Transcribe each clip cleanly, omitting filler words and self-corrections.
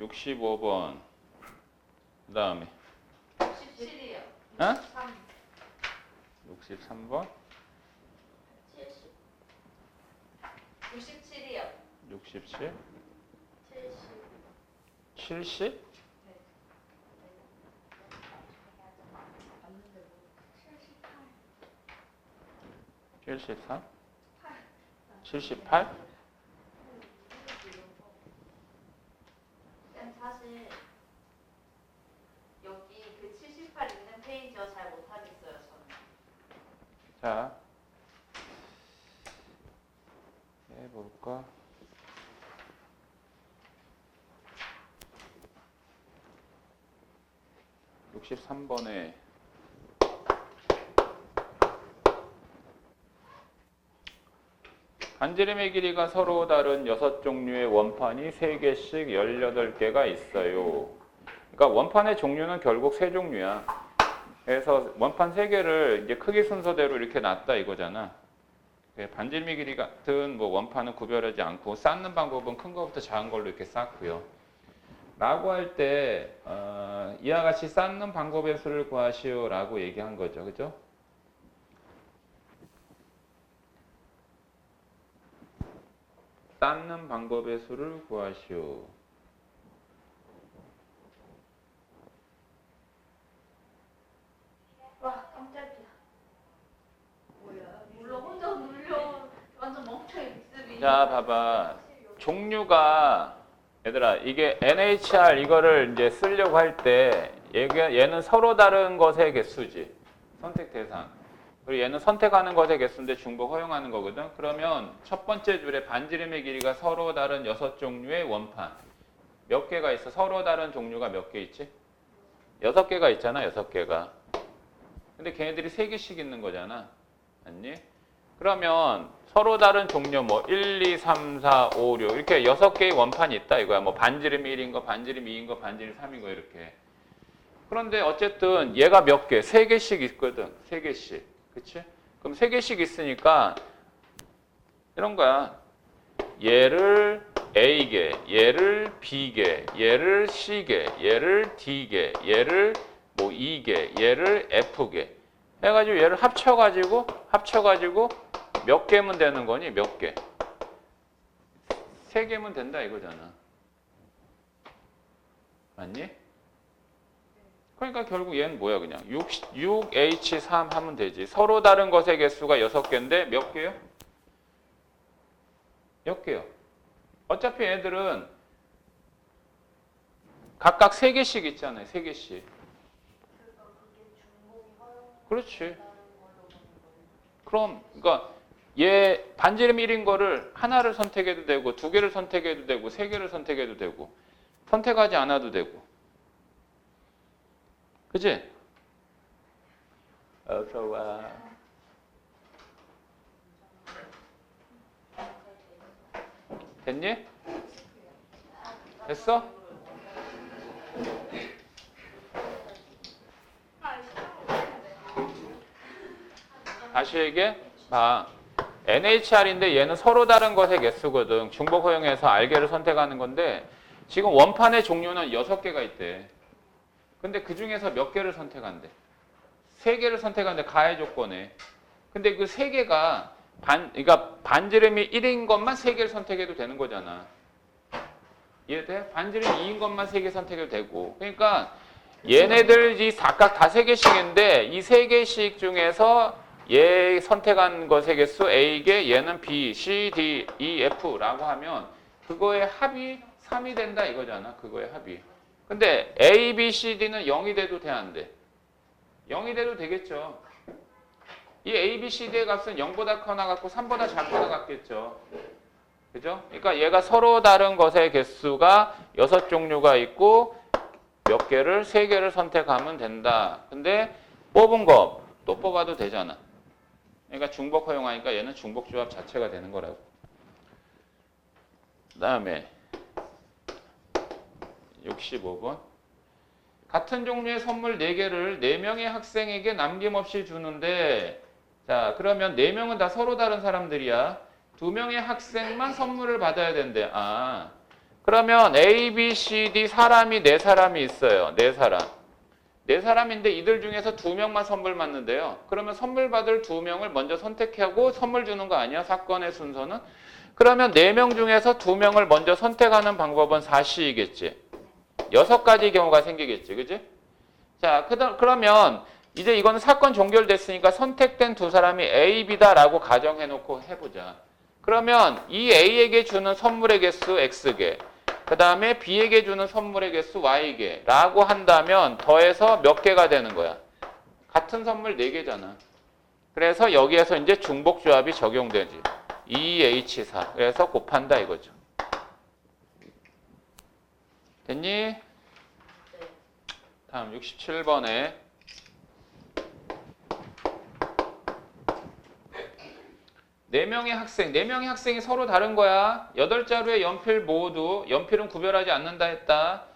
65번. 그 다음에 67이요. 어? 3. 63번. 97이요. 67. 70. 70? 네. 73? 78? 쌤 사실 여기 그 78 있는 페이지어 잘 못하겠어요 저는. 자, 해볼까? (63번에) 반지름의 길이가 서로 다른 6종류의 원판이 3개씩 18개가 있어요. 그러니까 원판의 종류는 결국 3종류야. 그래서 원판 3개를 이제 크기 순서대로 이렇게 놨다 이거잖아. 반지름의 길이 같은 뭐 원판은 구별하지 않고 쌓는 방법은 큰 거부터 작은 걸로 이렇게 쌓고요. 라고 할 때 이와 같이 쌓는 방법의 수를 구하시오 라고 얘기한 거죠. 그죠? 쌓는 방법의 수를 구하시오. 와 깜짝이야. 뭐야? 물론 혼자 눌려. 완전 멍청이 믹스비. 자, 봐봐. 종류가 얘들아 이게 NHR 이거를 이제 쓰려고 할 때 얘는 서로 다른 것의 개수지. 선택 대상. 그리고 얘는 선택하는 것의 개수인데 중복 허용하는 거거든. 그러면 첫 번째 줄에 반지름의 길이가 서로 다른 6종류의 원판. 몇 개가 있어? 서로 다른 종류가 몇 개 있지? 6개가 있잖아. 6개가. 근데 걔네들이 3개씩 있는 거잖아. 맞니? 그러면 서로 다른 종류 뭐 1, 2, 3, 4, 5, 6 이렇게 6개의 원판이 있다 이거야. 뭐 반지름 1인 거, 반지름 2인 거, 반지름 3인 거 이렇게. 그런데 어쨌든 얘가 몇 개? 3개씩 있거든. 3개씩. 그치? 그럼 3개씩 있으니까 이런 거야. 얘를 A개, 얘를 B개, 얘를 C개, 얘를 D개, 얘를 뭐 E개, 얘를 F개 해가지고 얘를 합쳐가지고 몇 개면 되는 거니? 몇 개? 3개면 된다 이거잖아. 맞니? 그러니까 결국 얘는 뭐야 그냥 6H3 하면 되지. 서로 다른 것의 개수가 6개인데 몇 개요? 몇 개요? 어차피 얘들은 각각 3개씩 있잖아요. 3개씩. 그렇지. 그럼 그러니까 얘 반지름 1인 거를 하나를 선택해도 되고 2개를 선택해도 되고 3개를 선택해도 되고 선택하지 않아도 되고. 그치? 어서 와. 됐니? 됐어? 다시 얘기해. 봐. NHR인데 얘는 서로 다른 것의 개수거든. 중복 허용해서 R개를 선택하는 건데 지금 원판의 종류는 6개가 있대. 근데 그 중에서 몇 개를 선택한대? 3개를 선택하는데 가해 조건에. 근데 그 3개가 그러니까 반지름이 1인 것만 3개를 선택해도 되는 거잖아. 이해돼? 반지름이 2인 것만 3개 선택해도 되고. 그러니까 얘네들이 각각 다 3개씩인데 이 3개씩 중에서 얘 선택한 것의 개수 A개, 얘는 B, C, D, E, F라고 하면 그거의 합이 3이 된다 이거잖아. 그거의 합이. 근데 A, B, C, D는 0이 돼도 돼, 안 돼? 0이 돼도 되겠죠. 이 A, B, C, D의 값은 0보다 커나 같고 3보다 작거나 같겠죠. 그죠? 그러니까 얘가 서로 다른 것의 개수가 6종류가 있고 몇 개를 3개를 선택하면 된다. 근데 뽑은 거 또 뽑아도 되잖아. 그러니까 중복 허용하니까 얘는 중복 조합 자체가 되는 거라고. 그 다음에 65번. 같은 종류의 선물 4개를 4명의 학생에게 남김없이 주는데 자 그러면 4명은 다 서로 다른 사람들이야. 2명의 학생만 선물을 받아야 된대. 아 그러면 A, B, C, D 사람이 4사람이 있어요. 4사람. 4사람인데 이들 중에서 2명만 선물 받는데요. 그러면 선물 받을 2명을 먼저 선택하고 선물 주는 거 아니야? 사건의 순서는? 그러면 4명 중에서 2명을 먼저 선택하는 방법은 4C이겠지. 6가지 경우가 생기겠지. 그지? 자, 그러면 이제 이거는 사건 종결됐으니까 선택된 2사람이 A, B다라고 가정해놓고 해보자. 그러면 이 A에게 주는 선물의 개수 X개, 그 다음에 B에게 주는 선물의 개수 Y개라고 한다면 더해서 몇 개가 되는 거야? 같은 선물 4개잖아. 그래서 여기에서 이제 중복조합이 적용되지. 2H4. 그래서 곱한다 이거죠. 됐니? 다음 67번에 네 명의 학생이 서로 다른 거야. 8자루의 연필 모두, 연필은 구별하지 않는다 했다.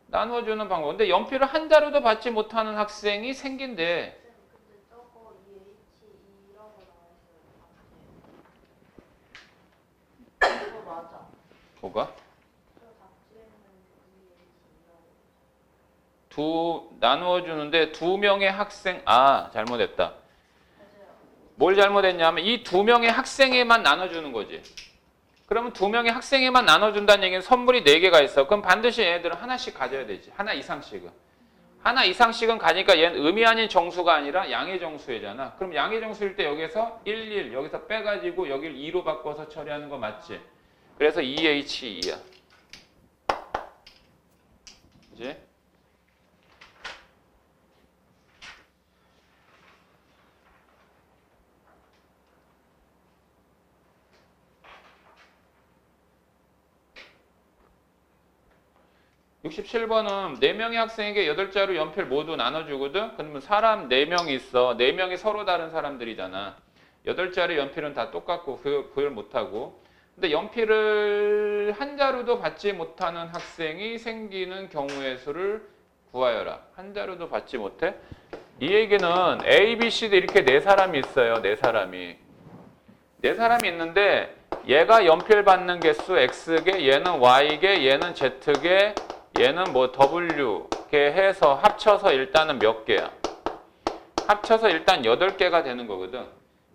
나누어주는 방법. 근데 연필을 한 자루도 받지 못하는 학생이 생긴대. 근데 저거 EH2라고 나와있어요. 이거 맞아. 뭐가? 저 답지에는 EH2라고. 나누어주는데 2명의 학생, 잘못했다. 맞아요. 뭘 잘못했냐면 이 2명의 학생에만 나눠주는 거지. 그러면 2명의 학생에만 나눠준다는 얘기는 선물이 4개가 있어. 그럼 반드시 얘네들은 하나씩 가져야 되지. 하나 이상씩은. 하나 이상씩은 가니까 얘는 의미 아닌 정수가 아니라 양의 정수이잖아. 그럼 양의 정수일 때 여기서 1, 여기서 빼가지고 여기를 2로 바꿔서 처리하는 거 맞지? 그래서 2H2야. 그지? (67번은) 4명의 학생에게 8자루 연필 모두 나눠주거든. 그러면 사람 4명이 있어. 4명이 서로 다른 사람들이잖아. 8자루 연필은 다 똑같고 구별 못하고. 근데 연필을 한 자루도 받지 못하는 학생이 생기는 경우의 수를 구하여라. 한 자루도 받지 못해? 이 얘기는 A, B, C, D 이렇게 4사람이 있어요. 4사람이. 4사람이 있는데 얘가 연필 받는 개수 X개, 얘는 Y개, 얘는 Z개, 얘는 뭐 W개 해서 합쳐서 일단은 몇 개야? 합쳐서 일단 8개가 되는 거거든.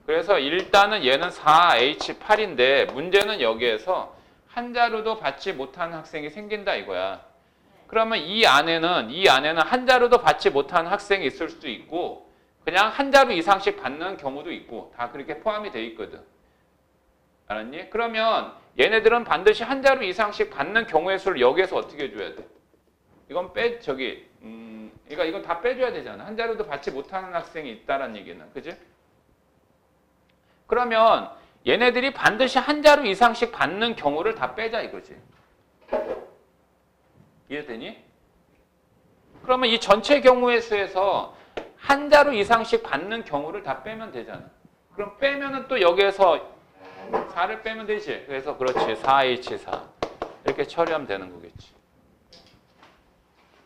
그래서 일단은 얘는 4H8인데 문제는 여기에서 한 자루도 받지 못하는 학생이 생긴다 이거야. 그러면 이 안에는 한 자루도 받지 못하는 학생이 있을 수도 있고 그냥 한 자루 이상씩 받는 경우도 있고 다 그렇게 포함이 돼 있거든. 알았니? 그러면 얘네들은 반드시 한 자루 이상씩 받는 경우의 수를 여기에서 어떻게 해줘야 돼? 이건 그러니까 이건 다 빼줘야 되잖아. 한 자루도 받지 못하는 학생이 있다라는 얘기는. 그지? 그러면 얘네들이 반드시 한 자루 이상씩 받는 경우를 다 빼자 이거지. 이해되니? 그러면 이 전체 경우의 수에서 한 자루 이상씩 받는 경우를 다 빼면 되잖아. 그럼 빼면은 또 여기에서 4를 빼면 되지. 그래서 그렇지. 4H4. 이렇게 처리하면 되는 거겠지.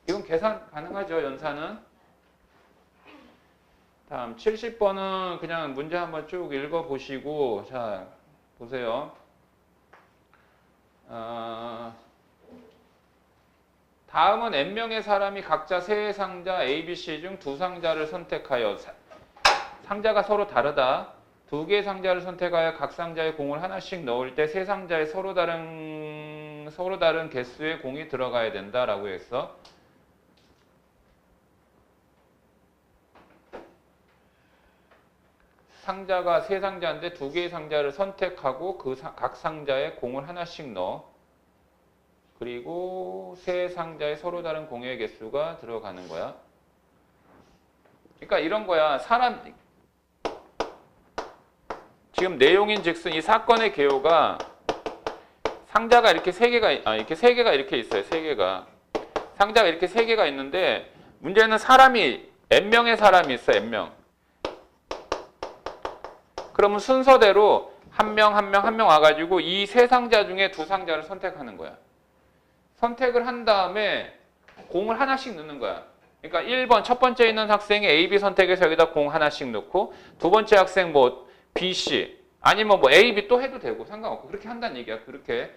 이건 계산 가능하죠. 연산은. 다음 70번은 그냥 문제 한번 쭉 읽어보시고 자 보세요. 다음은 n명의 사람이 각자 세 상자 A, B, C 중 2상자를 선택하여 상자가 서로 다르다. 2개의 상자를 선택하여 각 상자에 공을 하나씩 넣을 때 세 상자에 서로 다른 개수의 공이 들어가야 된다라고 했어. 상자가 세 상자인데 2개의 상자를 선택하고 각 상자에 공을 하나씩 넣어. 그리고 세 상자에 서로 다른 공의 개수가 들어가는 거야. 그러니까 이런 거야. 지금 내용인 즉슨 이 사건의 개요가 상자가 이렇게 3개가 이렇게 3개가 이렇게 있어요. 3개가. 상자가 이렇게 3개가 있는데 문제는 n명의 사람이 있어. n명. 그러면 순서대로 한 명 와가지고 이 세 상자 중에 2상자를 선택하는 거야. 선택을 한 다음에 공을 하나씩 넣는 거야. 그러니까 1번 첫 번째 있는 학생이 A, B 선택해서 여기다 공 하나씩 넣고 두 번째 학생 뭐 B, C 아니면 뭐 A, B 또 해도 되고 상관없고 그렇게 한다는 얘기야. 그렇게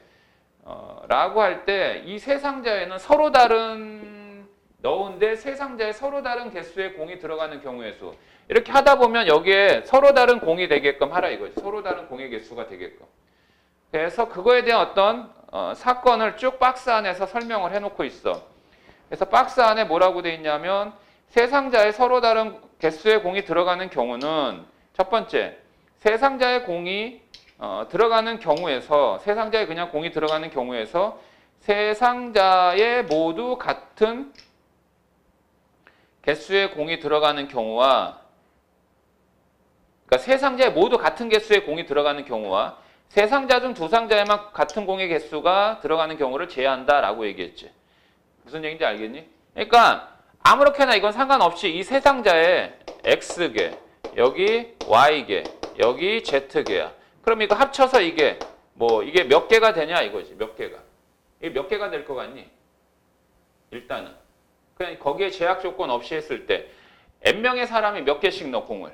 라고 할 때 이 세 상자에는 서로 다른 넣은데 세 상자에 서로 다른 개수의 공이 들어가는 경우의 수. 이렇게 하다 보면 여기에 서로 다른 공이 되게끔 하라 이거지. 서로 다른 공의 개수가 되게끔. 그래서 그거에 대한 어떤 사건을 쭉 박스 안에서 설명을 해놓고 있어. 그래서 박스 안에 뭐라고 돼 있냐면 세 상자에 서로 다른 개수의 공이 들어가는 경우는 첫 번째, 세 상자의 공이 들어가는 경우에서 세 상자에 그냥 공이 들어가는 경우에서 세 상자에 모두 같은 개수의 공이 들어가는 경우와 그러니까 세 상자에 모두 같은 개수의 공이 들어가는 경우와 세 상자 중 두 상자에만 같은 공의 개수가 들어가는 경우를 제외한다라고 얘기했지. 무슨 얘기인지 알겠니? 그러니까 아무렇게나 이건 상관없이 이 세 상자에 X개, 여기 Y개, 여기 Z개야. 그럼 이거 합쳐서 이게 이게 몇 개가 되냐 이거지. 몇 개가. 이게 몇 개가 될 것 같니? 일단은. 그냥 거기에 제약 조건 없이 했을 때 N명의 사람이 몇 개씩 넣어 공을?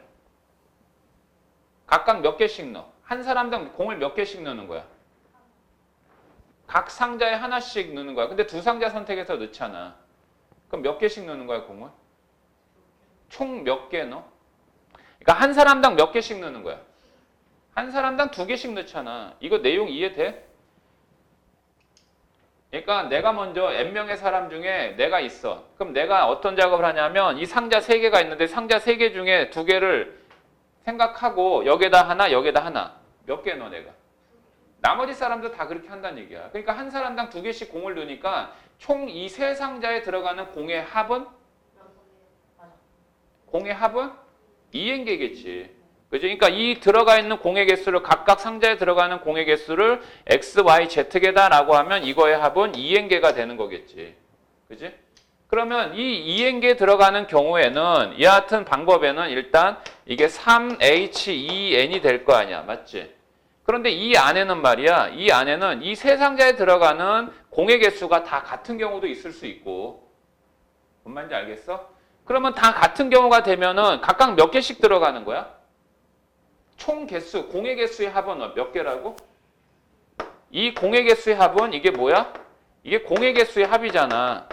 각각 몇 개씩 넣어? 한 사람당 공을 몇 개씩 넣는 거야? 각 상자에 하나씩 넣는 거야. 근데 두 상자 선택해서 넣잖아. 그럼 몇 개씩 넣는 거야, 공을? 총 몇 개 넣어? 그러니까 한 사람당 몇 개씩 넣는 거야? 한 사람당 두 개씩 넣잖아. 이거 내용 이해돼? 그러니까 내가 먼저 N명의 사람 중에 내가 있어. 그럼 내가 어떤 작업을 하냐면 이 상자 세 개가 있는데 상자 세 개 중에 두 개를 생각하고 여기다 하나, 여기다 하나. 몇 개 넣어 내가? 나머지 사람도 다 그렇게 한다는 얘기야. 그러니까 한 사람당 두 개씩 공을 넣으니까 총 이 세 상자에 들어가는 공의 합은? 공의 합은? 2n개겠지. 그죠? 그러니까 이 들어가 있는 공의 개수를 각각 상자에 들어가는 공의 개수를 x, y, z개다라고 하면 이거의 합은 2n개가 되는 거겠지. 그지? 그러면 이 2n개 들어가는 경우에는 이와 같은 방법에는 일단 이게 3h2n이 될 거 아니야. 맞지? 그런데 이 안에는 말이야. 이 안에는 이 세 상자에 들어가는 공의 개수가 다 같은 경우도 있을 수 있고. 뭔 말인지 알겠어? 그러면 다 같은 경우가 되면은 각각 몇 개씩 들어가는 거야? 총 개수, 공의 개수의 합은 몇 개라고? 이 공의 개수의 합은 이게 뭐야? 이게 공의 개수의 합이잖아.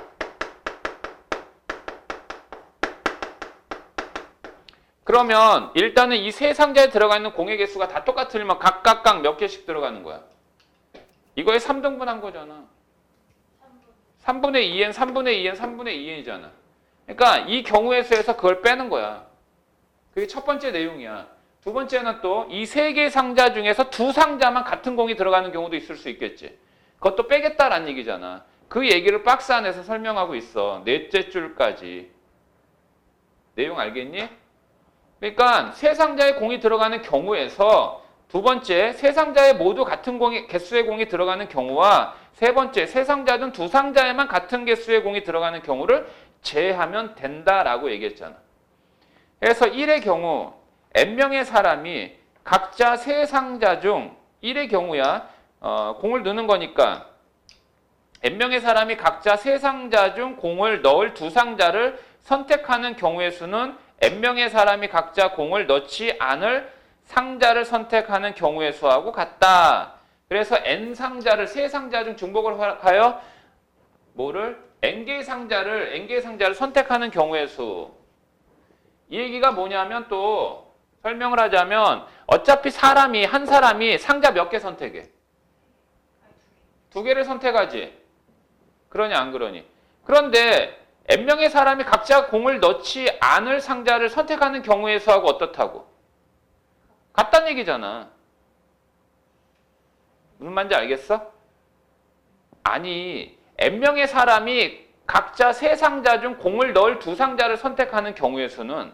그러면 일단은 이 세 상자에 들어가 있는 공의 개수가 다 똑같으면 각각 몇 개씩 들어가는 거야? 이거에 3등분한 거잖아. 3분의 2n, 3분의 2n, 3분의 2n이잖아. 그러니까 이 경우의 수에서 그걸 빼는 거야. 그게 첫 번째 내용이야. 두 번째는 또 이 세 개 상자 중에서 두 상자만 같은 공이 들어가는 경우도 있을 수 있겠지. 그것도 빼겠다라는 얘기잖아. 그 얘기를 박스 안에서 설명하고 있어. 넷째 줄까지. 내용 알겠니? 그러니까 세 상자의 공이 들어가는 경우에서 두 번째, 세 상자에 모두 같은 개수의 공이 들어가는 경우와 세 번째, 세 상자 중 두 상자에만 같은 개수의 공이 들어가는 경우를 제외하면 된다라고 얘기했잖아. 그래서 1의 경우 n명의 사람이 각자 세 상자 중 1의 경우야 공을 넣는 거니까 n명의 사람이 각자 세 상자 중 공을 넣을 두 상자를 선택하는 경우의 수는 n명의 사람이 각자 공을 넣지 않을 상자를 선택하는 경우의 수하고 같다. 그래서 n상자를 세 상자 중 중복을 하여 뭐를? n개의 상자를 선택하는 경우의 수. 이 얘기가 뭐냐면 또 설명을 하자면 어차피 한 사람이 상자 몇 개 선택해? 두 개를 선택하지. 그러니 안 그러니? 그런데 n명의 사람이 각자 공을 넣지 않을 상자를 선택하는 경우의 수하고 어떻다고? 같다는 얘기잖아. 무슨 말인지 알겠어? 아니, n명의 사람이 각자 세 상자 중 공을 넣을 두 상자를 선택하는 경우의 수는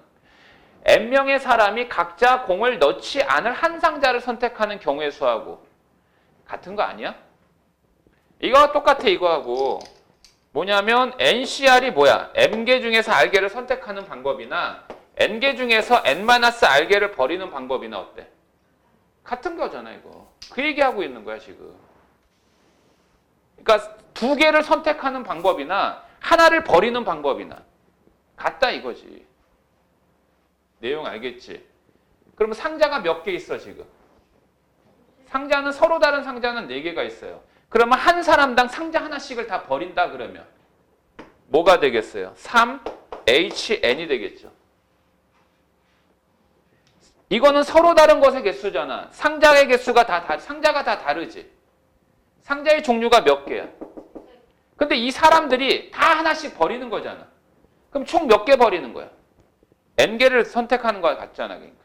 n명의 사람이 각자 공을 넣지 않을 한 상자를 선택하는 경우의 수하고 같은 거 아니야? 이거와 똑같아, 이거하고. 뭐냐면 NCR이 뭐야? M개 중에서 R개를 선택하는 방법이나 N개 중에서 N-R개를 버리는 방법이나 어때? 같은 거잖아, 이거. 그 얘기하고 있는 거야, 지금. 그러니까 두 개를 선택하는 방법이나 하나를 버리는 방법이나 같다 이거지. 내용 알겠지? 그러면 상자가 몇 개 있어, 지금? 상자는 서로 다른 상자는 4개가 있어요. 그러면 한 사람당 상자 하나씩을 다 버린다 그러면 뭐가 되겠어요? 3HN이 되겠죠. 이거는 서로 다른 것의 개수잖아. 상자의 개수가 상자가 다 다르지. 상자의 종류가 몇 개야? 근데 이 사람들이 다 하나씩 버리는 거잖아. 그럼 총 몇 개 버리는 거야? N개를 선택하는 거 같잖아. 그러니까.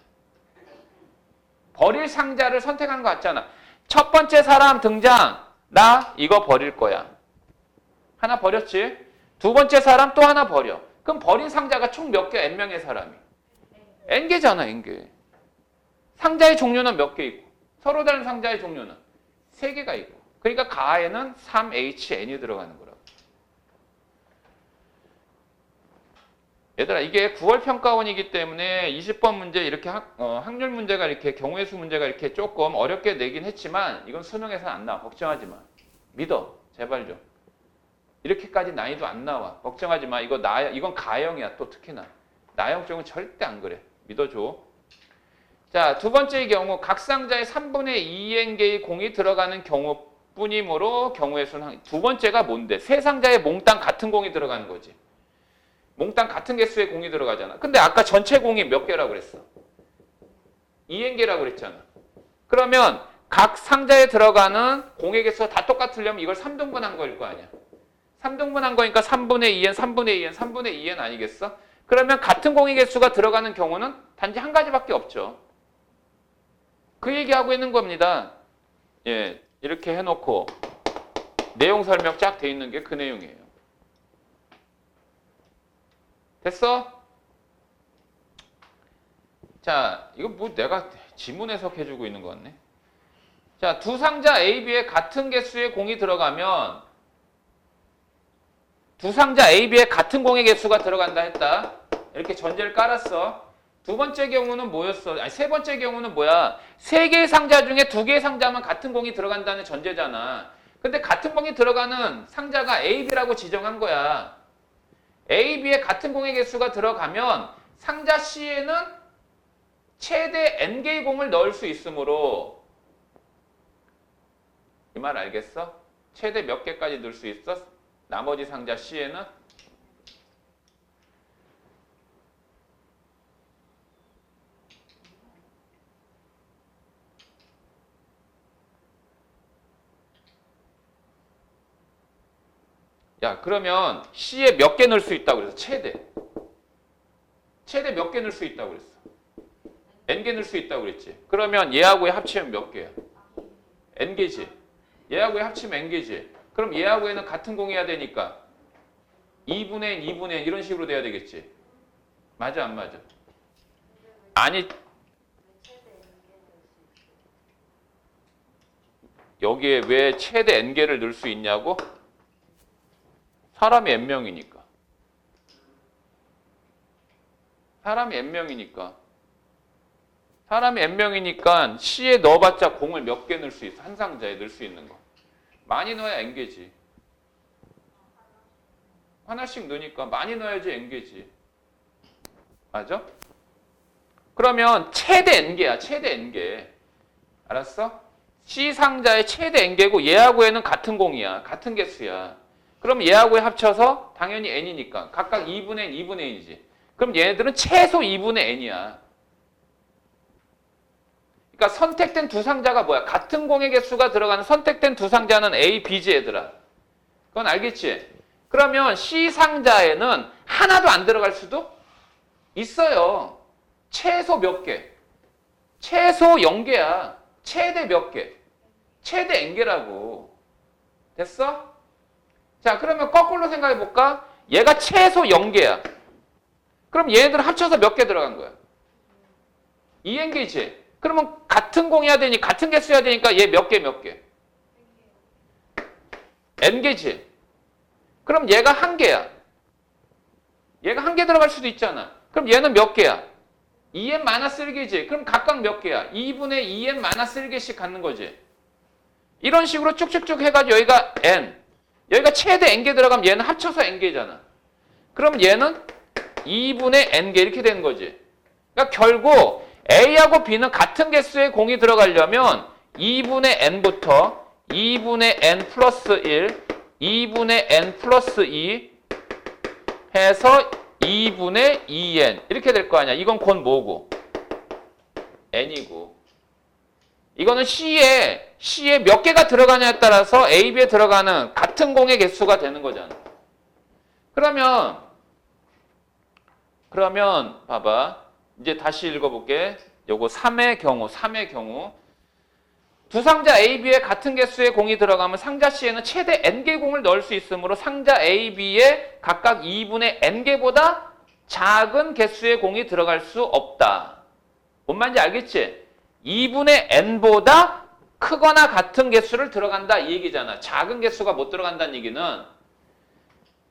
버릴 상자를 선택하는 거 같잖아. 첫 번째 사람 등장. 나 이거 버릴 거야. 하나 버렸지? 두 번째 사람 또 하나 버려. 그럼 버린 상자가 총 몇 개? N명의 사람이. N개잖아, N개. 상자의 종류는 몇 개 있고 서로 다른 상자의 종류는 3개가 있고 그러니까 가에는 3HN이 들어가는 거라고. 얘들아 이게 9월 평가원이기 때문에 20번 문제 이렇게 확률 문제가 이렇게 경우의 수 문제가 이렇게 조금 어렵게 내긴 했지만 이건 수능에서는 안 나와. 걱정하지 마. 믿어. 제발 좀. 이렇게까지 난이도 안 나와. 걱정하지 마. 이건 가형이야. 또 특히나. 나형 쪽은 절대 안 그래. 믿어줘. 자, 두 번째의 경우 각 상자에 3분의 2n개의 공이 들어가는 경우뿐이므로 경우의 수는 두 번째가 뭔데? 세 상자에 몽땅 같은 공이 들어가는 거지. 몽땅 같은 개수의 공이 들어가잖아. 근데 아까 전체 공이 몇 개라고 그랬어? 2n개라고 그랬잖아. 그러면 각 상자에 들어가는 공의 개수가 다 똑같으려면 이걸 3등분한 거일 거 아니야. 3등분한 거니까 3분의 2n, 3분의 2n, 3분의 2n 아니겠어? 그러면 같은 공의 개수가 들어가는 경우는 단지 한 가지밖에 없죠. 그 얘기하고 있는 겁니다. 예, 이렇게 해놓고 내용 설명 쫙 돼 있는 게 그 내용이에요. 됐어? 자, 이거 뭐 내가 지문 해석해주고 있는 거 같네. 자, 두 상자 A, B에 같은 개수의 공이 들어가면 두 상자 A, B에 같은 공의 개수가 들어간다 했다. 이렇게 전제를 깔았어. 두 번째 경우는 뭐였어? 아니, 세 번째 경우는 뭐야? 세 개의 상자 중에 두 개의 상자만 같은 공이 들어간다는 전제잖아. 근데 같은 공이 들어가는 상자가 A, B라고 지정한 거야. A, B에 같은 공의 개수가 들어가면 상자 C에는 최대 N개의 공을 넣을 수 있으므로 이 말 알겠어? 최대 몇 개까지 넣을 수 있어? 나머지 상자 C에는? 야, 그러면 C에 몇 개 넣을 수 있다고 그랬어? 최대. 최대 몇 개 넣을 수 있다고 그랬어? N개 넣을 수 있다고 그랬지. 그러면 얘하고 얘 합치면 몇 개야? N개지. 얘하고 얘 합치면 N개지. 그럼 얘하고 얘는 같은 공해야 되니까 2분의 N, 2분의 N 이런 식으로 돼야 되겠지. 맞아, 안 맞아? 아니, 여기에 왜 최대 N개를 넣을 수 있냐고? 사람이 N명이니까. 사람이 N명이니까. 사람이 N명이니까 C에 넣어봤자 공을 몇 개 넣을 수 있어? 한 상자에 넣을 수 있는 거. 많이 넣어야 N개지. 하나씩 넣으니까 많이 넣어야지 N개지. 맞아? 그러면 최대 N개야. 최대 N개. 알았어? C 상자의 최대 N개고 얘하고 얘는 같은 공이야. 같은 개수야. 그럼 얘하고 얘 합쳐서 당연히 N이니까 각각 2분의 N, 2분의 N이지. 그럼 얘네들은 최소 2분의 N이야. 그러니까 선택된 두 상자가 뭐야? 같은 공의 개수가 들어가는 선택된 두 상자는 A, B지 얘들아. 그건 알겠지? 그러면 C 상자에는 하나도 안 들어갈 수도 있어요. 최소 몇 개? 최소 0개야. 최대 몇 개? 최대 N개라고. 됐어? 자, 그러면 거꾸로 생각해 볼까? 얘가 최소 0개야. 그럼 얘네들 합쳐서 몇 개 들어간 거야? 2n개지. 그러면 같은 공해야 되니 같은 개수 해야 되니까 얘 몇 개 몇 개? n개지. 그럼 얘가 한 개야. 얘가 한 개 들어갈 수도 있잖아. 그럼 얘는 몇 개야? 2n 마이너스 1개지. 그럼 각각 몇 개야? 2분의 2n 마이너스 1개씩 갖는 거지. 이런 식으로 쭉쭉쭉 해가지고 여기가 n. 여기가 최대 n개 들어가면 얘는 합쳐서 n개잖아. 그럼 얘는 2분의 n개 이렇게 되는 거지. 그러니까 결국 A하고 B는 같은 개수의 공이 들어가려면 2분의 n부터 2분의 n 플러스 1, 2분의 n 플러스 2 해서 2분의 2n 이렇게 될 거 아니야. 이건 곧 뭐고? n이고. 이거는 C에 몇 개가 들어가냐에 따라서 A, B에 들어가는 같은 공의 개수가 되는 거잖아. 그러면 봐봐. 이제 다시 읽어볼게. 요거 3의 경우 두 상자 A, B에 같은 개수의 공이 들어가면 상자 C에는 최대 n개 공을 넣을 수 있으므로 상자 A, B에 각각 2분의 n개보다 작은 개수의 공이 들어갈 수 없다. 뭔 말인지 알겠지? 2분의 n보다 크거나 같은 개수를 들어간다 이 얘기잖아. 작은 개수가 못 들어간다는 얘기는.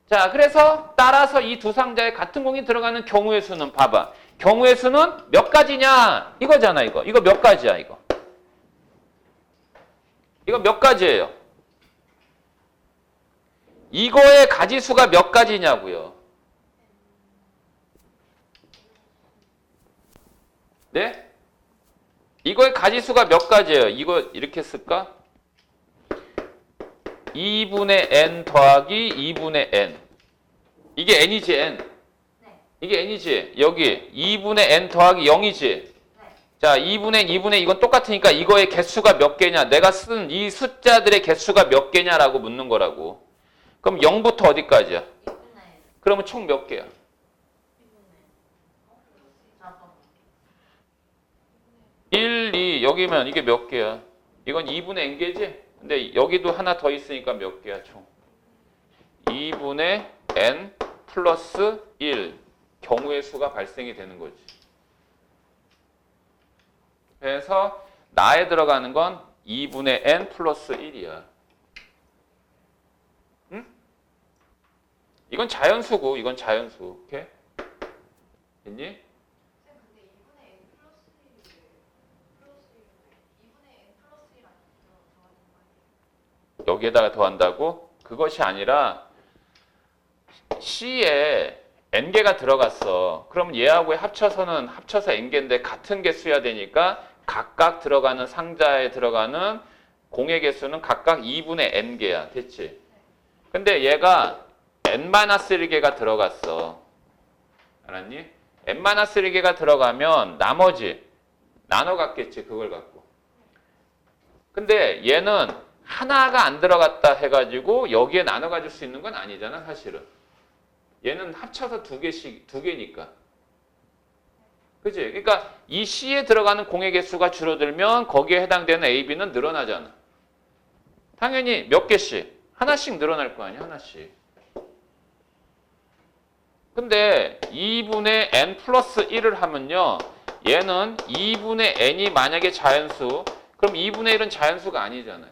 자, 그래서 따라서 이 두 상자에 같은 공이 들어가는 경우의 수는 봐봐. 경우의 수는 몇 가지냐? 이거잖아, 이거. 이거 몇 가지야, 이거. 이거 몇 가지예요? 이거의 가지수가 몇 가지냐고요? 네? 이거의 가지수가 몇 가지예요? 이거 이렇게 쓸까? 2분의 n 더하기 2분의 n. 이게 n이지, n. 네. 이게 n이지. 여기 2분의 n 더하기 0이지. 네. 자, 2분의 2분의 이건 똑같으니까 이거의 개수가 몇 개냐? 내가 쓴 이 숫자들의 개수가 몇 개냐라고 묻는 거라고. 그럼 0부터 어디까지야? 2분의 그러면 총 몇 개야? 1, 2, 여기면 이게 몇 개야? 이건 2분의 n개지? 근데 여기도 하나 더 있으니까 몇 개야, 총? 2분의 n 플러스 1 경우의 수가 발생이 되는 거지. 그래서 나에 들어가는 건 2분의 n 플러스 1이야. 응? 이건 자연수고, 이건 자연수. 오케이? 됐니? 근데 2분의 n 플러스 1을 플러스 1인데 2분의 n 플러스 1 아니면 더하는 거 아니에요? 여기에다가 더한다고? 그것이 아니라 C에 n개가 들어갔어. 그럼 얘하고 합쳐서 n개인데 같은 개수야 되니까 각각 들어가는 상자에 들어가는 공의 개수는 각각 2분의 n개야. 됐지? 근데 얘가 n-1개가 들어갔어. 알았니? n-1개가 들어가면 나머지 나눠 갖겠지. 그걸 갖고. 근데 얘는 하나가 안 들어갔다 해가지고 여기에 나눠 가질 수 있는 건 아니잖아, 사실은. 얘는 합쳐서 두 개니까. 그치? 그러니까 이 C에 들어가는 공의 개수가 줄어들면 거기에 해당되는 A, B는 늘어나잖아. 당연히 몇 개씩? 하나씩 늘어날 거 아니야, 하나씩. 근데 2분의 n 플러스 1을 하면요. 얘는 2분의 n이 만약에 자연수, 그럼 2분의 1은 자연수가 아니잖아요.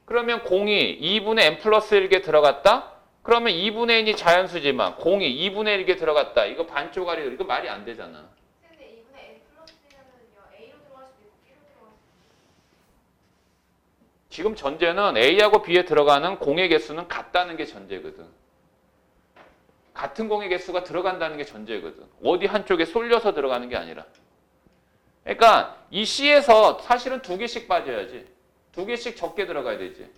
그러면 공이 2분의 n 플러스 1개 들어갔다? 그러면 2분의 n이 자연수지만 공이 2분의 1개 들어갔다. 이거 반쪽짜리 이거 말이 안 되잖아. 근데 2분의 n 플러스 1이면요 a로 들어갈 수도 있고 b로 들어갈 수도 있고. 지금 전제는 A하고 B에 들어가는 공의 개수는 같다는 게 전제거든. 같은 공의 개수가 들어간다는 게 전제거든. 어디 한쪽에 쏠려서 들어가는 게 아니라. 그러니까 이 C에서 사실은 두 개씩 빠져야지. 두 개씩 적게 들어가야 되지.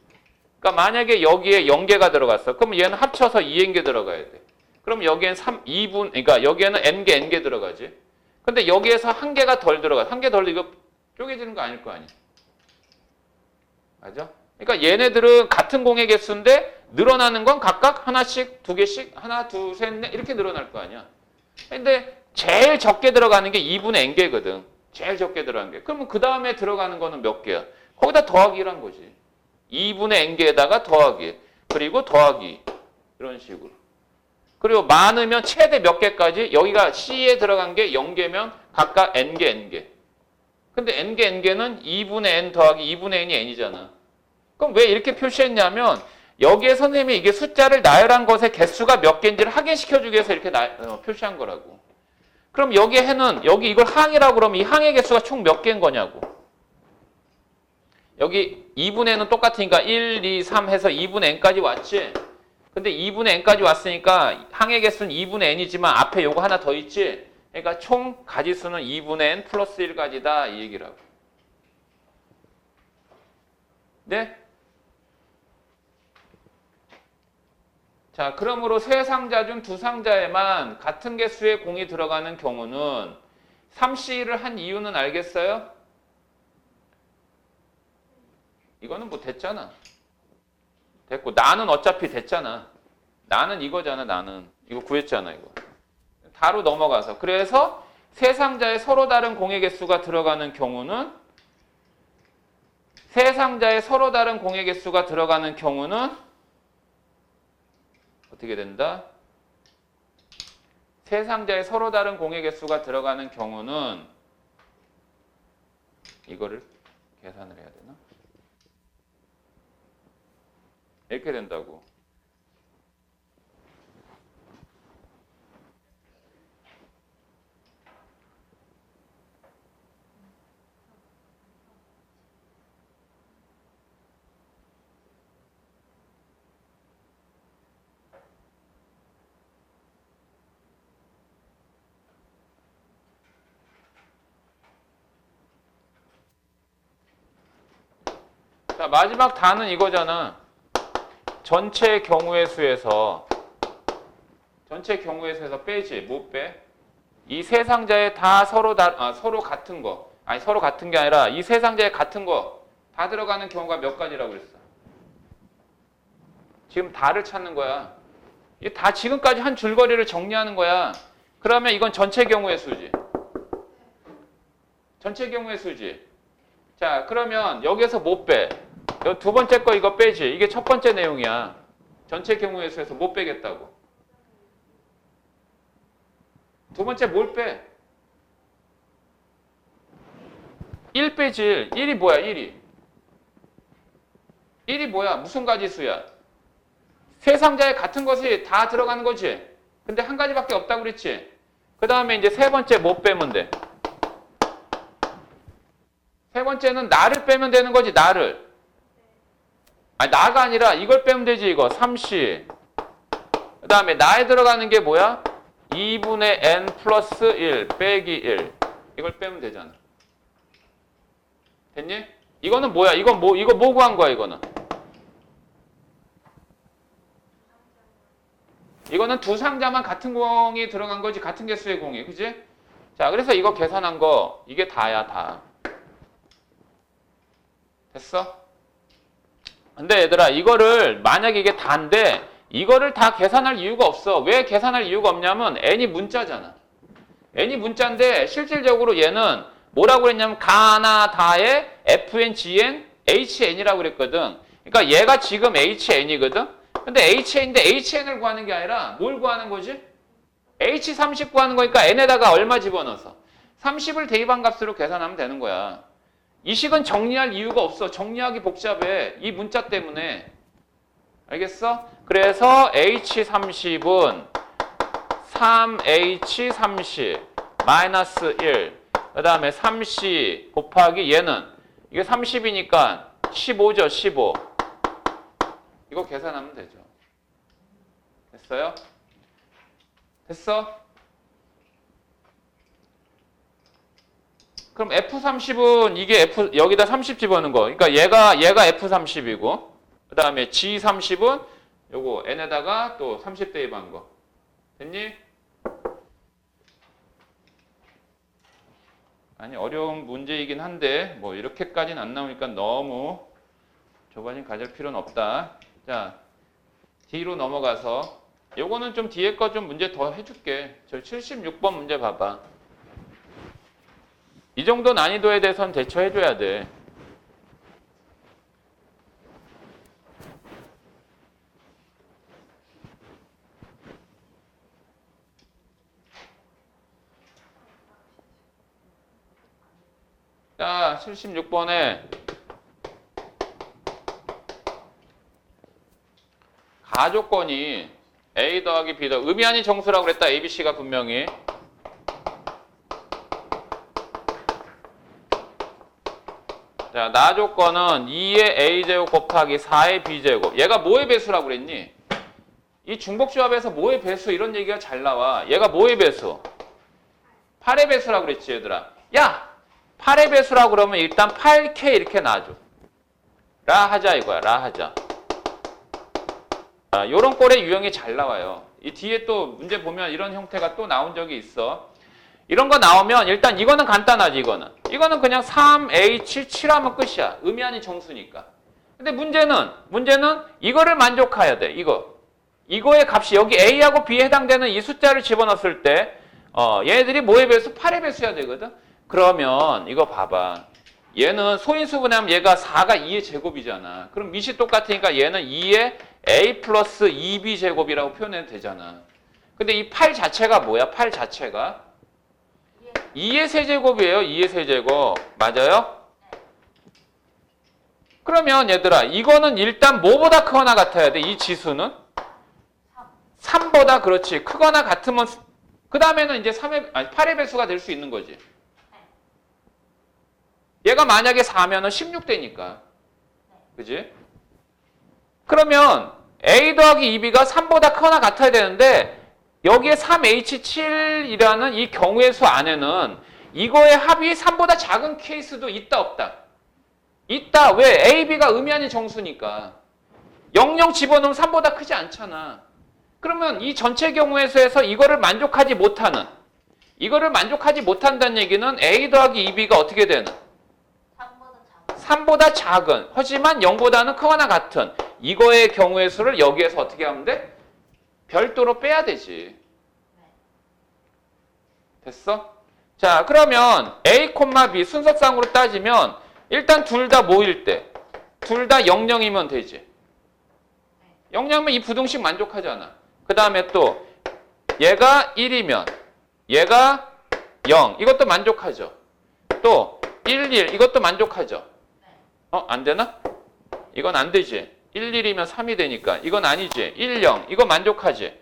그러니까 만약에 여기에 0개가 들어갔어. 그럼 얘는 합쳐서 2n개 들어가야 돼. 그럼 여기엔 2분, 그러니까 여기에는 n개 들어가지. 근데 여기에서 한 개가 덜 들어가. 한 개 덜 이거 쪼개지는 거 아닐 거 아니야. 맞아? 그러니까 얘네들은 같은 공의 개수인데 늘어나는 건 각각 하나씩, 두 개씩, 하나, 둘, 셋, 넷 이렇게 늘어날 거 아니야. 근데 제일 적게 들어가는 게 2분의 n개거든. 제일 적게 들어가는 게. 그러면 그 다음에 들어가는 거는 몇 개야? 거기다 더하기란 거지. 2분의 n개에다가 더하기. 그리고 더하기. 이런 식으로. 그리고 많으면 최대 몇 개까지? 여기가 C에 들어간 게 0개면 각각 n개. 근데 n개는 2분의 n 더하기 2분의 n이 n이잖아. 그럼 왜 이렇게 표시했냐면 여기에 선생님이 이게 숫자를 나열한 것의 개수가 몇 개인지를 확인시켜주기 위해서 이렇게 표시한 거라고. 그럼 여기 해는 여기 이걸 항이라고 그러면 이 항의 개수가 총 몇 개인 거냐고. 여기 2분의 n은 똑같으니까 1, 2, 3 해서 2분의 n까지 왔지. 근데 2분의 n까지 왔으니까 항의 개수는 2분의 n이지만 앞에 요거 하나 더 있지. 그러니까 총 가지수는 2분의 n 플러스 1가지다 이 얘기라고. 네? 자, 그러므로 세 상자 중 두 상자에만 같은 개수의 공이 들어가는 경우는 3C를 한 이유는 알겠어요? 이거는 뭐 됐잖아. 됐고 나는 어차피 됐잖아. 나는 이거잖아. 나는 이거 구했잖아. 이거 다로 넘어가서 그래서 세 상자에 서로 다른 공의 개수가 들어가는 경우는 세 상자에 서로 다른 공의 개수가 들어가는 경우는 어떻게 된다? 세 상자에 서로 다른 공의 개수가 들어가는 경우는 이거를 계산을 해야 되나? 이렇게 된다고. 자, 마지막 단은 이거잖아. 전체 경우의 수에서 빼지. 못 빼? 이 세 상자에 다 서로 같은 거. 아니 서로 같은 게 아니라 이 세 상자에 같은 거 다 들어가는 경우가 몇 가지라고 그랬어? 지금 다를 찾는 거야. 이게 다 지금까지 한 줄거리를 정리하는 거야. 그러면 이건 전체 경우의 수지. 전체 경우의 수지. 자, 그러면 여기에서 못 빼. 두 번째 거 이거 빼지. 이게 첫 번째 내용이야. 전체 경우의 수에서 못 빼겠다고. 두 번째 뭘 빼? 1 빼지. 1이 뭐야? 1이 뭐야? 무슨 가지수야? 세 상자에 같은 것이 다 들어가는 거지. 근데 한 가지밖에 없다고 그랬지. 그 다음에 이제 세 번째 뭐 빼면 돼? 세 번째는 나를 빼면 되는 거지. 나를. 아니 나가 아니라 이걸 빼면 되지. 이거 3C. 그 다음에 나에 들어가는 게 뭐야? 2분의 n 플러스 1 빼기 1. 이걸 빼면 되잖아. 됐니? 이거는 뭐야? 이거 뭐 구한 거야? 이거는 두 상자만 같은 공이 들어간 거지. 같은 개수의 공이. 그지? 자, 그래서 이거 계산한 거 이게 다야. 다. 됐어? 근데 얘들아 이거를 만약에 이게 다인데 이거를 다 계산할 이유가 없어. 왜 계산할 이유가 없냐면 n이 문자잖아. n이 문자인데 실질적으로 얘는 뭐라고 그랬냐면 가나 다의 fn, gn, hn이라고 그랬거든. 그러니까 얘가 지금 hn이거든. 근데 hn인데 hn을 구하는 게 아니라 뭘 구하는 거지? h30 구하는 거니까 n에다가 얼마 집어넣어서 30을 대입한 값으로 계산하면 되는 거야. 이 식은 정리할 이유가 없어. 정리하기 복잡해. 이 문자 때문에. 알겠어? 그래서 H30은 3H30 마이너스 1. 그 다음에 3C 곱하기 얘는 이게 30이니까 15죠. 15. 이거 계산하면 되죠. 됐어요? 됐어? 그럼 F30은 이게 여기다 30 집어넣은 거. 그러니까 얘가 F30이고, 그 다음에 G30은 요거 N에다가 또 30 대입한 거. 됐니? 아니, 어려운 문제이긴 한데, 뭐, 이렇게까지는 안 나오니까 너무 조바심 가질 필요는 없다. 자, D로 넘어가서, 요거는 좀 뒤에 거 좀 문제 더 해줄게. 저 76번 문제 봐봐. 이 정도 난이도에 대해서는 대처해줘야 돼. 자, 76번에 가조건이 A 더하기 B 더하기 의미 아닌 정수라고 그랬다. A, B, C가 분명히. 자, 나 조건은 2의 A제곱 곱하기 4의 B제곱. 얘가 뭐의 배수라고 그랬니? 이 중복조합에서 뭐의 배수 이런 얘기가 잘 나와. 얘가 뭐의 배수? 8의 배수라고 그랬지, 얘들아. 야! 8의 배수라고 그러면 일단 8K 이렇게 놔줘. 라 하자 이거야. 라 하자. 요런 꼴의 유형이 잘 나와요. 이 뒤에 또 문제 보면 이런 형태가 또 나온 적이 있어. 이런 거 나오면 일단 이거는 간단하지 이거는. 이거는 그냥 3H7 하면 끝이야. 의미하는 정수니까. 근데 문제는 이거를 만족해야 돼. 이거의 값이 여기 A하고 B에 해당되는 이 숫자를 집어넣었을 때 얘네들이 뭐의 배수? 8의 배수야 되거든. 그러면 이거 봐봐. 얘는 소인수분해하면 얘가 4가 2의 제곱이잖아. 그럼 밑이 똑같으니까 얘는 2의 A 플러스 2B 제곱이라고 표현해도 되잖아. 근데 이 8 자체가 뭐야? 8 자체가 2의 세제곱이에요. 2의 세제곱. 맞아요? 그러면 얘들아 이거는 일단 뭐보다 크거나 같아야 돼? 이 지수는? 3보다 그렇지. 크거나 같으면 그 다음에는 이제 8의 배수가 될 수 있는 거지. 얘가 만약에 4면은 16대니까. 그지? 그러면 A 더하기 2B가 3보다 크거나 같아야 되는데 여기에 3H7이라는 이 경우의 수 안에는 이거의 합이 3보다 작은 케이스도 있다 없다? 있다. 왜? A, B가 의미하는 정수니까. 00 집어넣으면 3보다 크지 않잖아. 그러면 이 전체 경우의 수에서 이거를 만족하지 못한다는 얘기는 A 더하기 2B가 어떻게 되는? 3보다 작은. 하지만 0보다는 크거나 같은. 이거의 경우의 수를 여기에서 어떻게 하면 돼? 별도로 빼야 되지. 됐어? 자, 그러면 A, B 순서상으로 따지면 일단 둘 다 뭐일 때? 둘 다 00이면 되지. 0이면 이 부등식 만족하잖아. 그 다음에 또 얘가 1이면 얘가 0. 이것도 만족하죠. 또 1, 1 이것도 만족하죠. 안 되나? 이건 안 되지. 1, 1이면 3이 되니까. 이건 아니지. 1, 0. 이거 만족하지.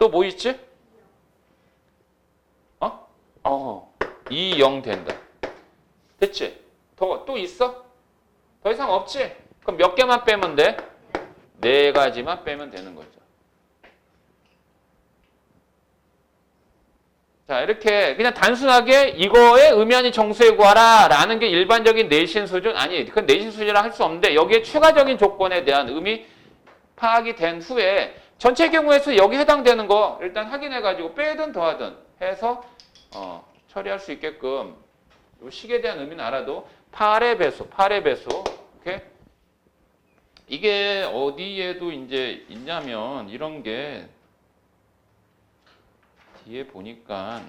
또 뭐 있지? 2, 0 된다. 됐지? 또 있어? 더 이상 없지? 그럼 몇 개만 빼면 돼? 4가지만 빼면 되는 거죠. 자, 이렇게 그냥 단순하게 이거의 의미하는 정수에 구하라 라는 게 일반적인 내신 수준 아니, 그건 내신 수준이라 할 수 없는데 여기에 추가적인 조건에 대한 의미 파악이 된 후에 전체 경우에서 여기 해당되는 거 일단 확인해 가지고 빼든 더하든 해서 처리할 수 있게끔 이 식에 대한 의미는 알아도 8의 배수. 오케이? 이게 어디에도 이제 있냐면 이런 게 뒤에 보니까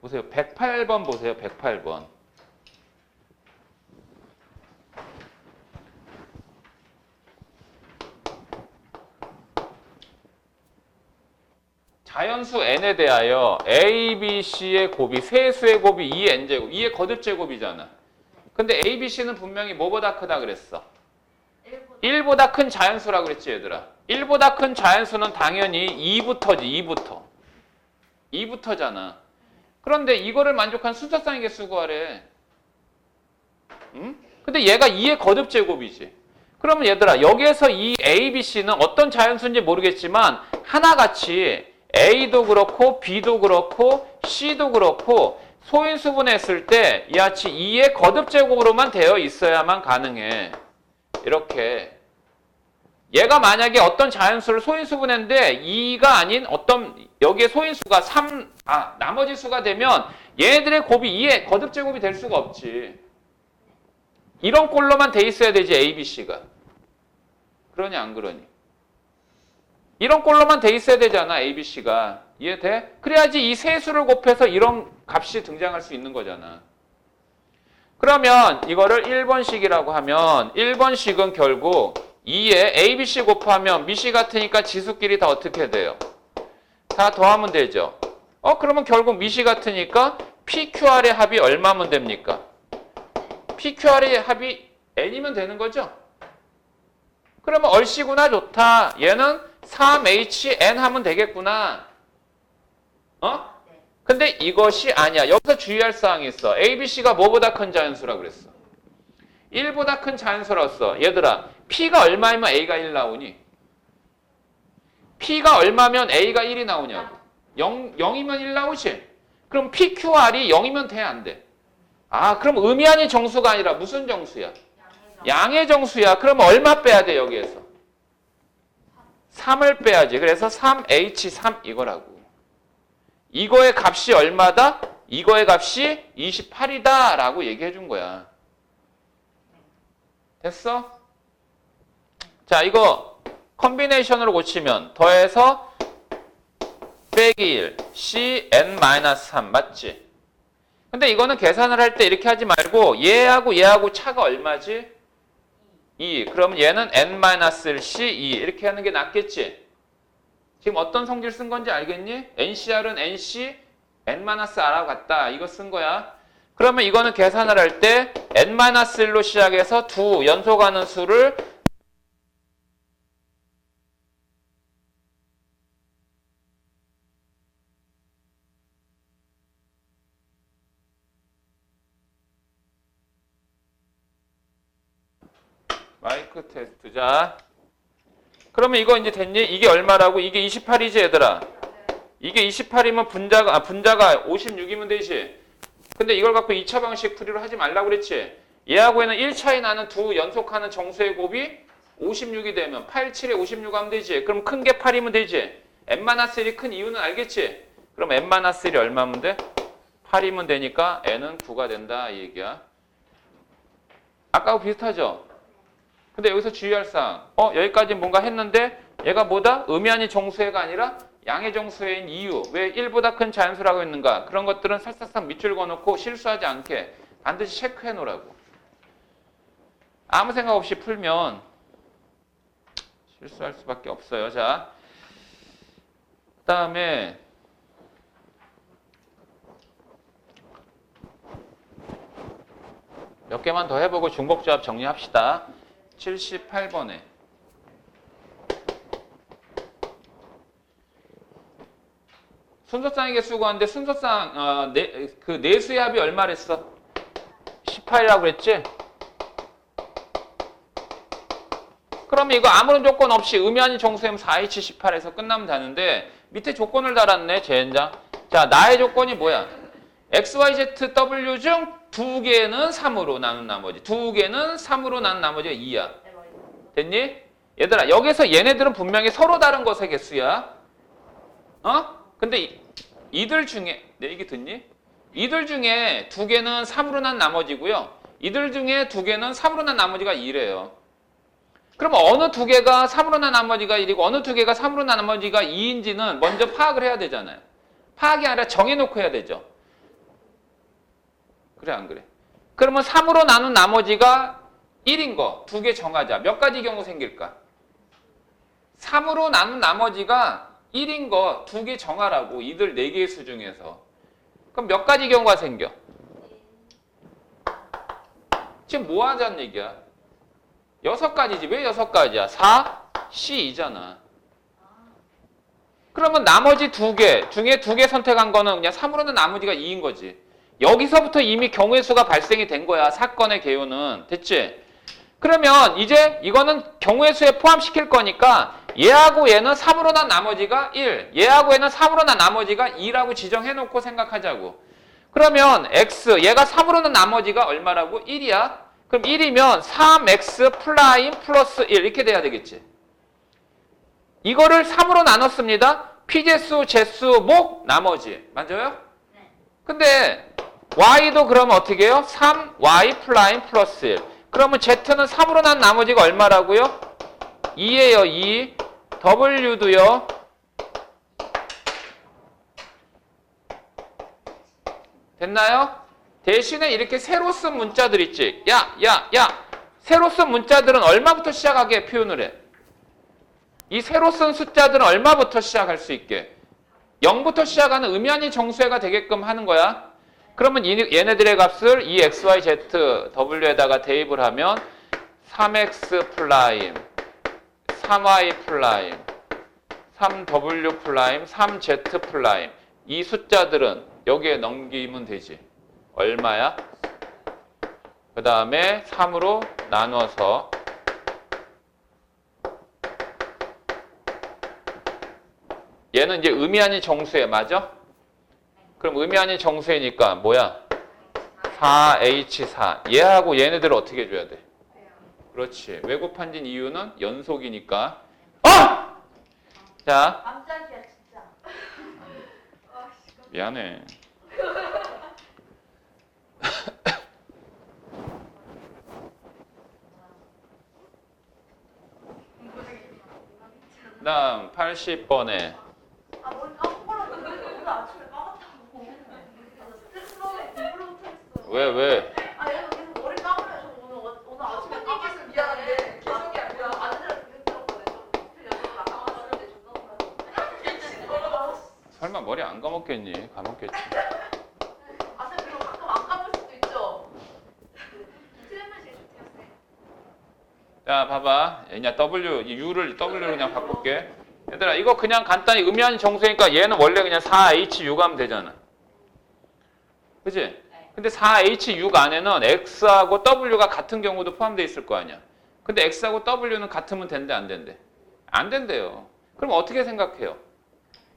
보세요. 108번 보세요. 108번. 자연수 n에 대하여 a, b, c의 곱이 세수의 곱이 2n제곱, 2의 거듭제곱이잖아. 근데 a, b, c는 분명히 뭐보다 크다 그랬어? 1보다 큰 자연수라고 그랬지 얘들아. 1보다 큰 자연수는 당연히 2부터지. 2부터잖아. 그런데 이거를 만족한 순서상의 개수 구하래. 응? 근데 얘가 2의 거듭제곱이지. 그러면 얘들아 여기에서 이 a, b, c는 어떤 자연수인지 모르겠지만 하나같이 A도 그렇고 B도 그렇고 C도 그렇고 소인수분했을 때 이하치 2의 거듭제곱으로만 되어 있어야만 가능해. 이렇게 얘가 만약에 어떤 자연수를 소인수분했는데 2가 아닌 어떤 여기에 소인수가 나머지 수가 되면 얘네들의 곱이 2의 거듭제곱이 될 수가 없지. 이런 꼴로만 돼 있어야 되지 A, B, C가. 그러니 안 그러니? 이런 꼴로만 돼 있어야 되잖아, A, B, C가. 이해돼? 그래야지 이 세 수를 곱해서 이런 값이 등장할 수 있는 거잖아. 그러면 이거를 1번식이라고 하면 1번식은 결국 2에 A, B, C 곱하면 미시 같으니까 지수끼리 다 어떻게 돼요? 다 더하면 되죠. 그러면 결국 미시 같으니까 PQR의 합이 얼마면 됩니까? PQR의 합이 N이면 되는 거죠? 그러면 얼씨구나 좋다. 얘는 3HN 하면 되겠구나. 근데 이것이 아니야. 여기서 주의할 사항이 있어. A, B, C가 뭐보다 큰 자연수라 그랬어? 1보다 큰 자연수라서 얘들아 P가 얼마이면 A가 1 나오니? P가 얼마면 A가 1이 나오냐고. 0이면 1 나오지? 그럼 PQR이 0이면 돼? 안 돼? 아, 그럼 의미 아닌 정수가 아니라 무슨 정수야? 양해점. 양의 정수야. 그럼 얼마 빼야 돼, 여기에서? 3을 빼야지. 그래서 3H3 이거라고. 이거의 값이 얼마다? 이거의 값이 28이다 라고 얘기해 준 거야. 됐어? 자, 이거 컨비네이션으로 고치면 더해서 빼기 1, Cn-3 맞지? 근데 이거는 계산을 할 때 이렇게 하지 말고 얘하고 차가 얼마지? 2. 그러면 얘는 n-1C2 이렇게 하는 게 낫겠지? 지금 어떤 성질 쓴 건지 알겠니? NCR은 NC, n-R하고 같다. 이거 쓴 거야. 그러면 이거는 계산을 할 때 n-1로 시작해서 두 연속하는 수를 마이크 테스트. 자, 그러면 이거 이제 됐니? 이게 얼마라고? 이게 28이지 얘들아. 이게 28이면 분자가 56이면 되지. 근데 이걸 갖고 2차 방식 풀이로 하지 말라고 그랬지. 얘하고에는 1차이 나는 두 연속하는 정수의 곱이 56이 되면 8, 7에 56 하면 되지. 그럼 큰 게 8이면 되지. n-1이 큰 이유는 알겠지? 그럼 n-1이 얼마면 돼? 8이면 되니까 n은 9가 된다 이 얘기야. 아까하고 비슷하죠? 근데 여기서 주의할 사항, 여기까지 뭔가 했는데 얘가 뭐다? 의미 아닌 정수해가 아니라 양의 정수해인 이유. 왜 1보다 큰 자연수라고 했는가? 그런 것들은 살짝살 밑줄 그어놓고 실수하지 않게 반드시 체크해 놓으라고. 아무 생각 없이 풀면 실수할 수밖에 없어요. 자, 그 다음에 몇 개만 더 해보고 중복조합 정리합시다. 78번에 순서쌍에게 수고하는데 순서쌍 그 내수의 합이 얼마랬어? 18이라고 그랬지? 그러면 이거 아무런 조건 없이 의미 아닌 정수하면 4H18에서 끝나면 되는데 밑에 조건을 달았네 젠장. 자, 나의 조건이 뭐야? XYZW 중 두 개는 3으로 나눈 나머지, 두 개는 3으로 나눈 나머지가 2야. 됐니? 얘들아, 여기서 얘네들은 분명히 서로 다른 것의 개수야. 근데 이들 중에, 내 얘기 듣니? 이들 중에 두 개는 3으로 난 나머지고요. 이들 중에 두 개는 3으로 난 나머지가 2래요. 그럼 어느 두 개가 3으로 난 나머지가 1이고 어느 두 개가 3으로 난 나머지가 2인지는 먼저 파악을 해야 되잖아요. 파악이 아니라 정해놓고 해야 되죠. 그래 안 그래? 그러면 3으로 나눈 나머지가 1인 거 두 개 정하자. 몇 가지 경우 생길까? 3으로 나눈 나머지가 1인 거 두 개 정하라고. 이들 4개의 수 중에서. 그럼 몇 가지 경우가 생겨? 지금 뭐 하자는 얘기야? 6가지지. 왜 6가지야? 4, C2잖아. 그러면 나머지 두 개 중에 두 개 선택한 거는 그냥 3으로는 나머지가 2인 거지. 여기서부터 이미 경우의 수가 발생이 된 거야. 사건의 개요는. 됐지? 그러면 이제 이거는 경우의 수에 포함시킬 거니까 얘하고 얘는 3으로 난 나머지가 1, 얘하고 얘는 3으로 난 나머지가 2라고 지정해놓고 생각하자고. 그러면 X, 얘가 3으로 난 나머지가 얼마라고? 1이야. 그럼 1이면 3X 플라임 플러스 1 이렇게 돼야 되겠지. 이거를 3으로 나눴습니다. 피제수, 제수, 목, 나머지. 맞아요? 네. 근데 Y도 그러면 어떻게 해요? 3Y 플라임 플러스 1. 그러면 Z는 3으로 난 나머지가 얼마라고요? 2예요, 2. W도요. 됐나요? 대신에 이렇게 새로 쓴 문자들 있지. 야. 새로 쓴 문자들은 얼마부터 시작하게 표현을 해? 이 새로 쓴 숫자들은 얼마부터 시작할 수 있게? 0부터 시작하는 의미 아닌 정수해가 되게끔 하는 거야. 그러면 얘네들의 값을 이 XYZ W에다가 대입을 하면 3X 플라임, 3Y 플라임, 3W 플라임, 3Z 플라임 이 숫자들은 여기에 넘기면 되지. 얼마야? 그 다음에 3으로 나눠서 얘는 이제 의미 아닌 정수해. 맞아? 그럼 의미 아닌 정수이니까 뭐야? 4H4 얘하고 얘네들을 어떻게 해줘야 돼? 돼요. 그렇지. 왜 곱한진 이유는 연속이니까. 아! 자, 깜짝이야 진짜. 미안해. 다음 80번에 아 머리 감고라고 오늘 아침에 까맣다고. 나 스트레스 때문에 공부를 못하겠어. 왜? 아 얘가 계속 머리 감으려. 저 오늘 아침에 까맣서 미안한데 계속이 아니라 아들이랑 계속 들었거든요. 연락 나가는데 존나 많아. 설마 머리 안 감았겠니? 감았겠지. 아 쌤 그리고 가끔 안 감을 수도 있죠. 틀린 말 제일 좋대요, 쌤. 자, 봐봐. 얘냐 W, 이 U를 W로 그냥 바꿀게. 얘들아, 이거 그냥 간단히 의미하는 정수니까 얘는 원래 그냥 4HU 가면 되잖아. 그치? 근데 4HU 안에는 X하고 W가 같은 경우도 포함되어 있을 거 아니야. 근데 X하고 W는 같으면 된대, 안 된대? 안 된대요. 그럼 어떻게 생각해요?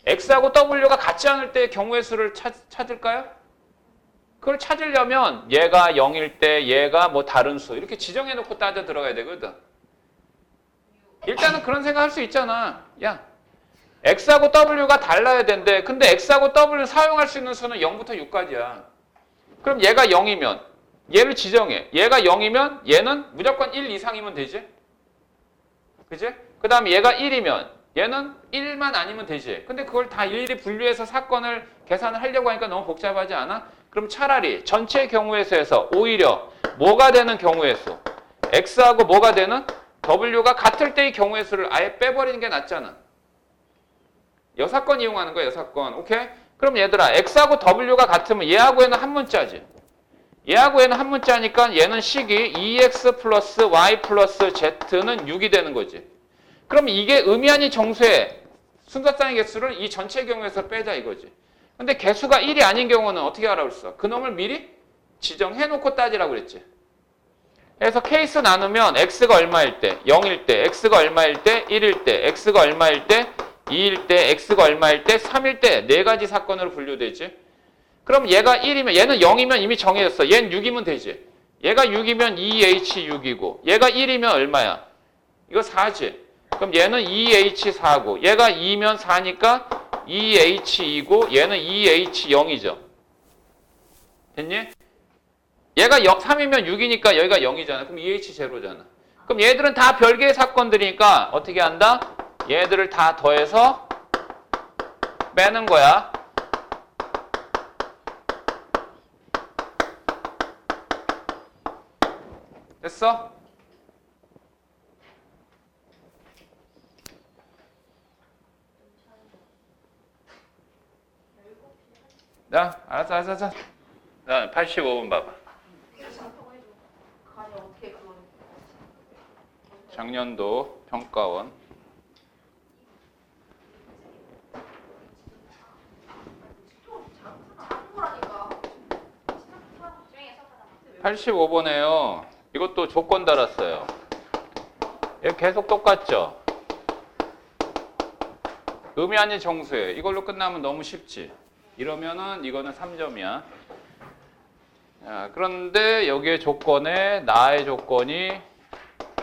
X하고 W가 같지 않을 때의 경우의 수를 찾을까요? 그걸 찾으려면 얘가 0일 때 얘가 뭐 다른 수 이렇게 지정해 놓고 따져 들어가야 되거든. 일단은 그런 생각 할 수 있잖아. 야, X하고 W가 달라야 된대. 근데 X하고 W를 사용할 수 있는 수는 0부터 6까지야. 그럼 얘가 0이면 얘를 지정해. 얘가 0이면 얘는 무조건 1 이상이면 되지. 그지? 그 다음에 얘가 1이면 얘는 1만 아니면 되지. 근데 그걸 다 일일이 분류해서 사건을 계산을 하려고 하니까 너무 복잡하지 않아? 그럼 차라리 전체 경우의 수에서 오히려 뭐가 되는 경우의 수? X하고 뭐가 되는? W가 같을 때의 경우의 수를 아예 빼버리는 게 낫잖아. 여사건 이용하는 거야, 여사건. 오케이? 그럼 얘들아, X하고 W가 같으면 얘하고 얘는 한 문자지. 얘하고 얘는 한 문자니까 얘는 식이 2X 플러스 Y 플러스 Z는 6이 되는 거지. 그럼 이게 의미하는 정수의 순서쌍의 개수를 이 전체 경우에서 빼자 이거지. 근데 개수가 1이 아닌 경우는 어떻게 알아볼수? 그놈을 미리 지정해놓고 따지라고 그랬지. 그래서 케이스 나누면 x가 얼마일 때, 0일 때, x가 얼마일 때, 1일 때, x가 얼마일 때, 2일 때, x가 얼마일 때, 3일 때 네 가지 사건으로 분류되지. 그럼 얘가 1이면 얘는 0이면 이미 정해졌어. 얘는 6이면 되지. 얘가 6이면 2H6이고 얘가 1이면 얼마야? 이거 4지. 그럼 얘는 2H4고 얘가 2면 4니까 2H2고 얘는 2H0이죠. 됐니? 얘가 3이면 6이니까 여기가 0이잖아. 그럼 2H0잖아. 그럼 얘들은 다 별개의 사건들이니까 어떻게 한다? 얘들을 다 더해서 빼는 거야. 됐어? 자, 알았어. 자, 85번 봐봐. 아니 어떻게 그걸 작년도 평가원. 작은 거라니까. 85번에요. 이것도 조건 달았어요. 얘 계속 똑같죠? 의미 아닌 정수예요. 이걸로 끝나면 너무 쉽지. 이러면은 이거는 3점이야. 그런데 여기에 조건에 나의 조건이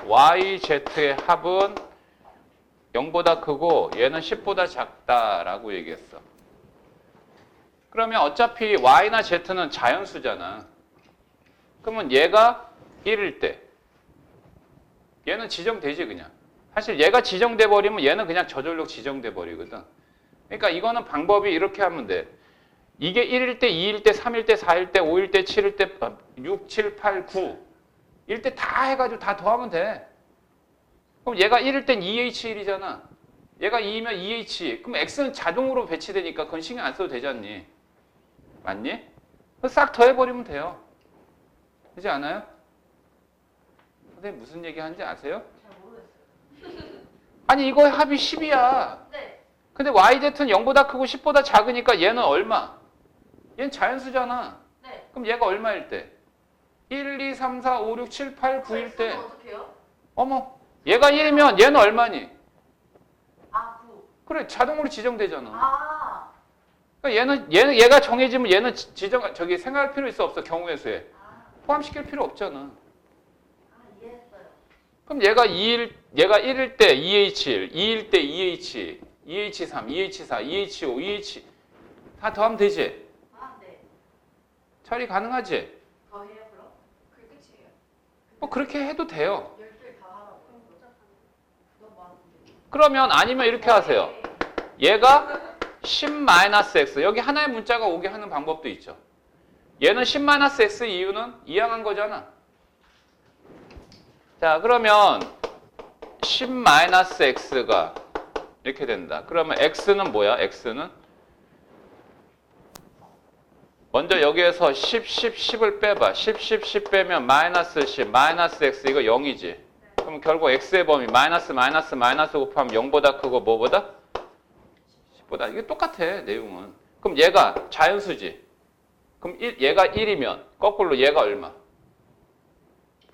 y, z의 합은 0보다 크고 얘는 10보다 작다라고 얘기했어. 그러면 어차피 y나 z는 자연수잖아. 그러면 얘가 1일 때 얘는 지정되지 그냥. 사실 얘가 지정돼 버리면 얘는 그냥 저절로 지정돼 버리거든. 그러니까 이거는 방법이 이렇게 하면 돼. 이게 1일 때, 2일 때, 3일 때, 4일 때, 5일 때, 7일 때, 6, 7, 8, 9 일 때 다 해가지고 다 더하면 돼. 그럼 얘가 1일 땐 2H1이잖아. 얘가 2이면 2H. 그럼 X는 자동으로 배치되니까 그건 신경 안 써도 되지 않니? 맞니? 싹 더해버리면 돼요. 되지 않아요? 선생님 무슨 얘기 하는지 아세요? 잘 모르겠어요. 아니 이거 합이 10이야. 네. 근데 YZ는 0보다 크고 10보다 작으니까 얘는 얼마? 얘는 자연수잖아. 네. 그럼 얘가 얼마일 때? 1, 2, 3, 4, 5, 6, 7, 8, 9일 때. 어떻게 해요? 어머, 얘가 1이면 얘는 얼마니? 아 9. 그래, 자동으로 지정되잖아. 아. 그러니까 얘가 정해지면 얘는 저기 생각할 필요 있어 없어? 경우의 수에 포함시킬 필요 없잖아. 이해했어요. 그럼 얘가 1일 때 2H1, 2일 때 2H, 2H3, 2H4, 2H5, 2H 다 더하면 되지? 네. 처리 가능하지? 더 해요 그럼? 그게 끝이에요. 뭐 그렇게 해도 돼요. 12개 다 하라고. 너무 많은데. 그러면 아니면 이렇게 하세요. 얘가 10-x 여기 하나의 문자가 오게 하는 방법도 있죠. 얘는 10-x 이유는 이항한 거잖아. 자, 그러면 10-x가 이렇게 된다. 그러면 x는 뭐야? x는 먼저 여기에서 10을 빼봐. 10 빼면 마이너스 10, 마이너스 x 이거 0이지. 그럼 결국 x의 범위 마이너스 곱하면 0보다 크고 뭐보다? 10보다. 이게 똑같아 내용은. 그럼 얘가 자연수지. 그럼 얘가 1이면 거꾸로 얘가 얼마?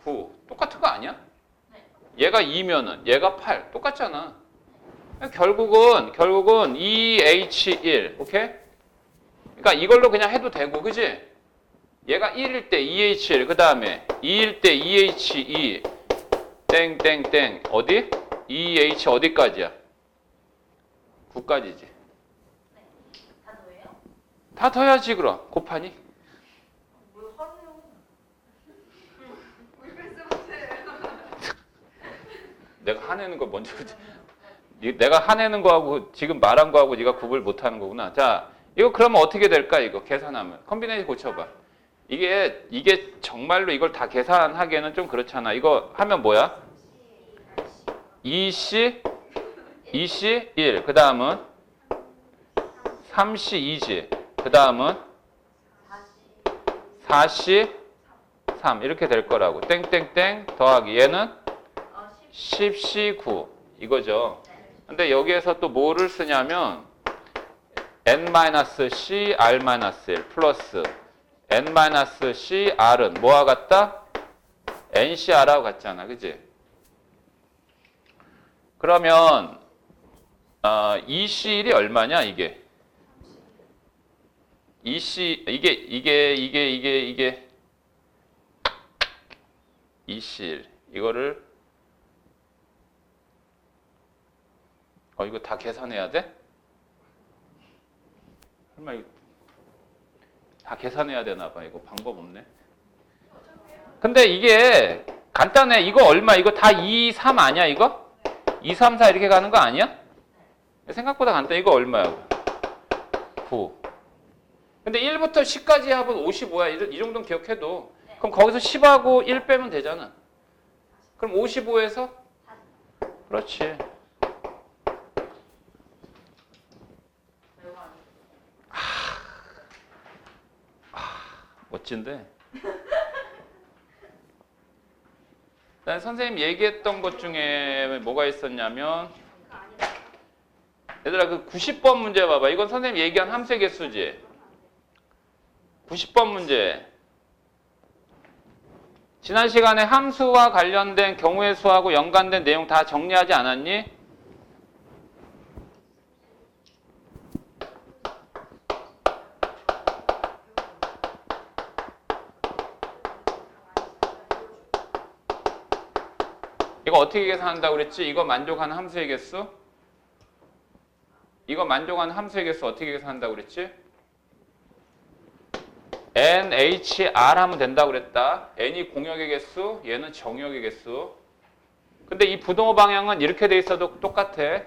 9. 똑같은 거 아니야? 얘가 2면은 얘가 8. 똑같잖아. 결국은 2H1. 오케이? 그러니까 이걸로 그냥 해도 되고, 그지? 얘가 1일 때 2H1, 그 다음에 2일 때 2H2, 땡땡땡, 어디? 2H 어디까지야? 9까지지. 다 더해요? 다 더해야지, 그럼. 곱하니? 뭘 하네요. 우리 패스 못해. 내가 화내는 거 먼저, 내가 화내는 거하고 지금 말한 거하고 네가 구분 못하는 거구나. 자, 이거 그러면 어떻게 될까, 이거 계산하면? 컨비네이션 고쳐봐. 이게 정말로 이걸 다 계산하기에는 좀 그렇잖아. 이거 하면 뭐야? 2C, 1. 그 다음은 3C, 2지. 그 다음은 4C, 3. 이렇게 될 거라고. 땡땡땡 더하기. 얘는 10C, 9. 이거죠. 근데 여기에서 또 뭐를 쓰냐면 n-c, r-1 플러스 n-c, r은 뭐와 같다? ncr하고 같잖아. 그지? 그러면 2c1이 얼마냐 이게? 2c 이게 2c1 이거를 이거 다 계산해야 돼? 설마 이거 다 계산해야 되나 봐. 이거 방법 없네. 근데 이게 간단해. 이거 얼마? 이거 다 2, 3 아니야 이거? 2, 3, 4 이렇게 가는 거 아니야? 생각보다 간단해. 이거 얼마야? 9. 근데 1부터 10까지 합은 55야. 이 정도는 기억해도. 그럼 거기서 10하고 1 빼면 되잖아. 그럼 55에서? 그렇지. 멋진데. 난 선생님 얘기했던 것 중에 뭐가 있었냐면 얘들아 그 90번 문제 봐봐. 이건 선생님 얘기한 함수의 개수지. 90번 문제. 지난 시간에 함수와 관련된 경우의 수하고 연관된 내용 다 정리하지 않았니? 이거 어떻게 계산한다고 그랬지? 이거 만족하는 함수의 개수? 이거 만족하는 함수의 개수 어떻게 계산한다고 그랬지? NHR 하면 된다고 그랬다. N이 공역의 개수, 얘는 정역의 개수. 근데 이 부동호 방향은 이렇게 돼 있어도 똑같아.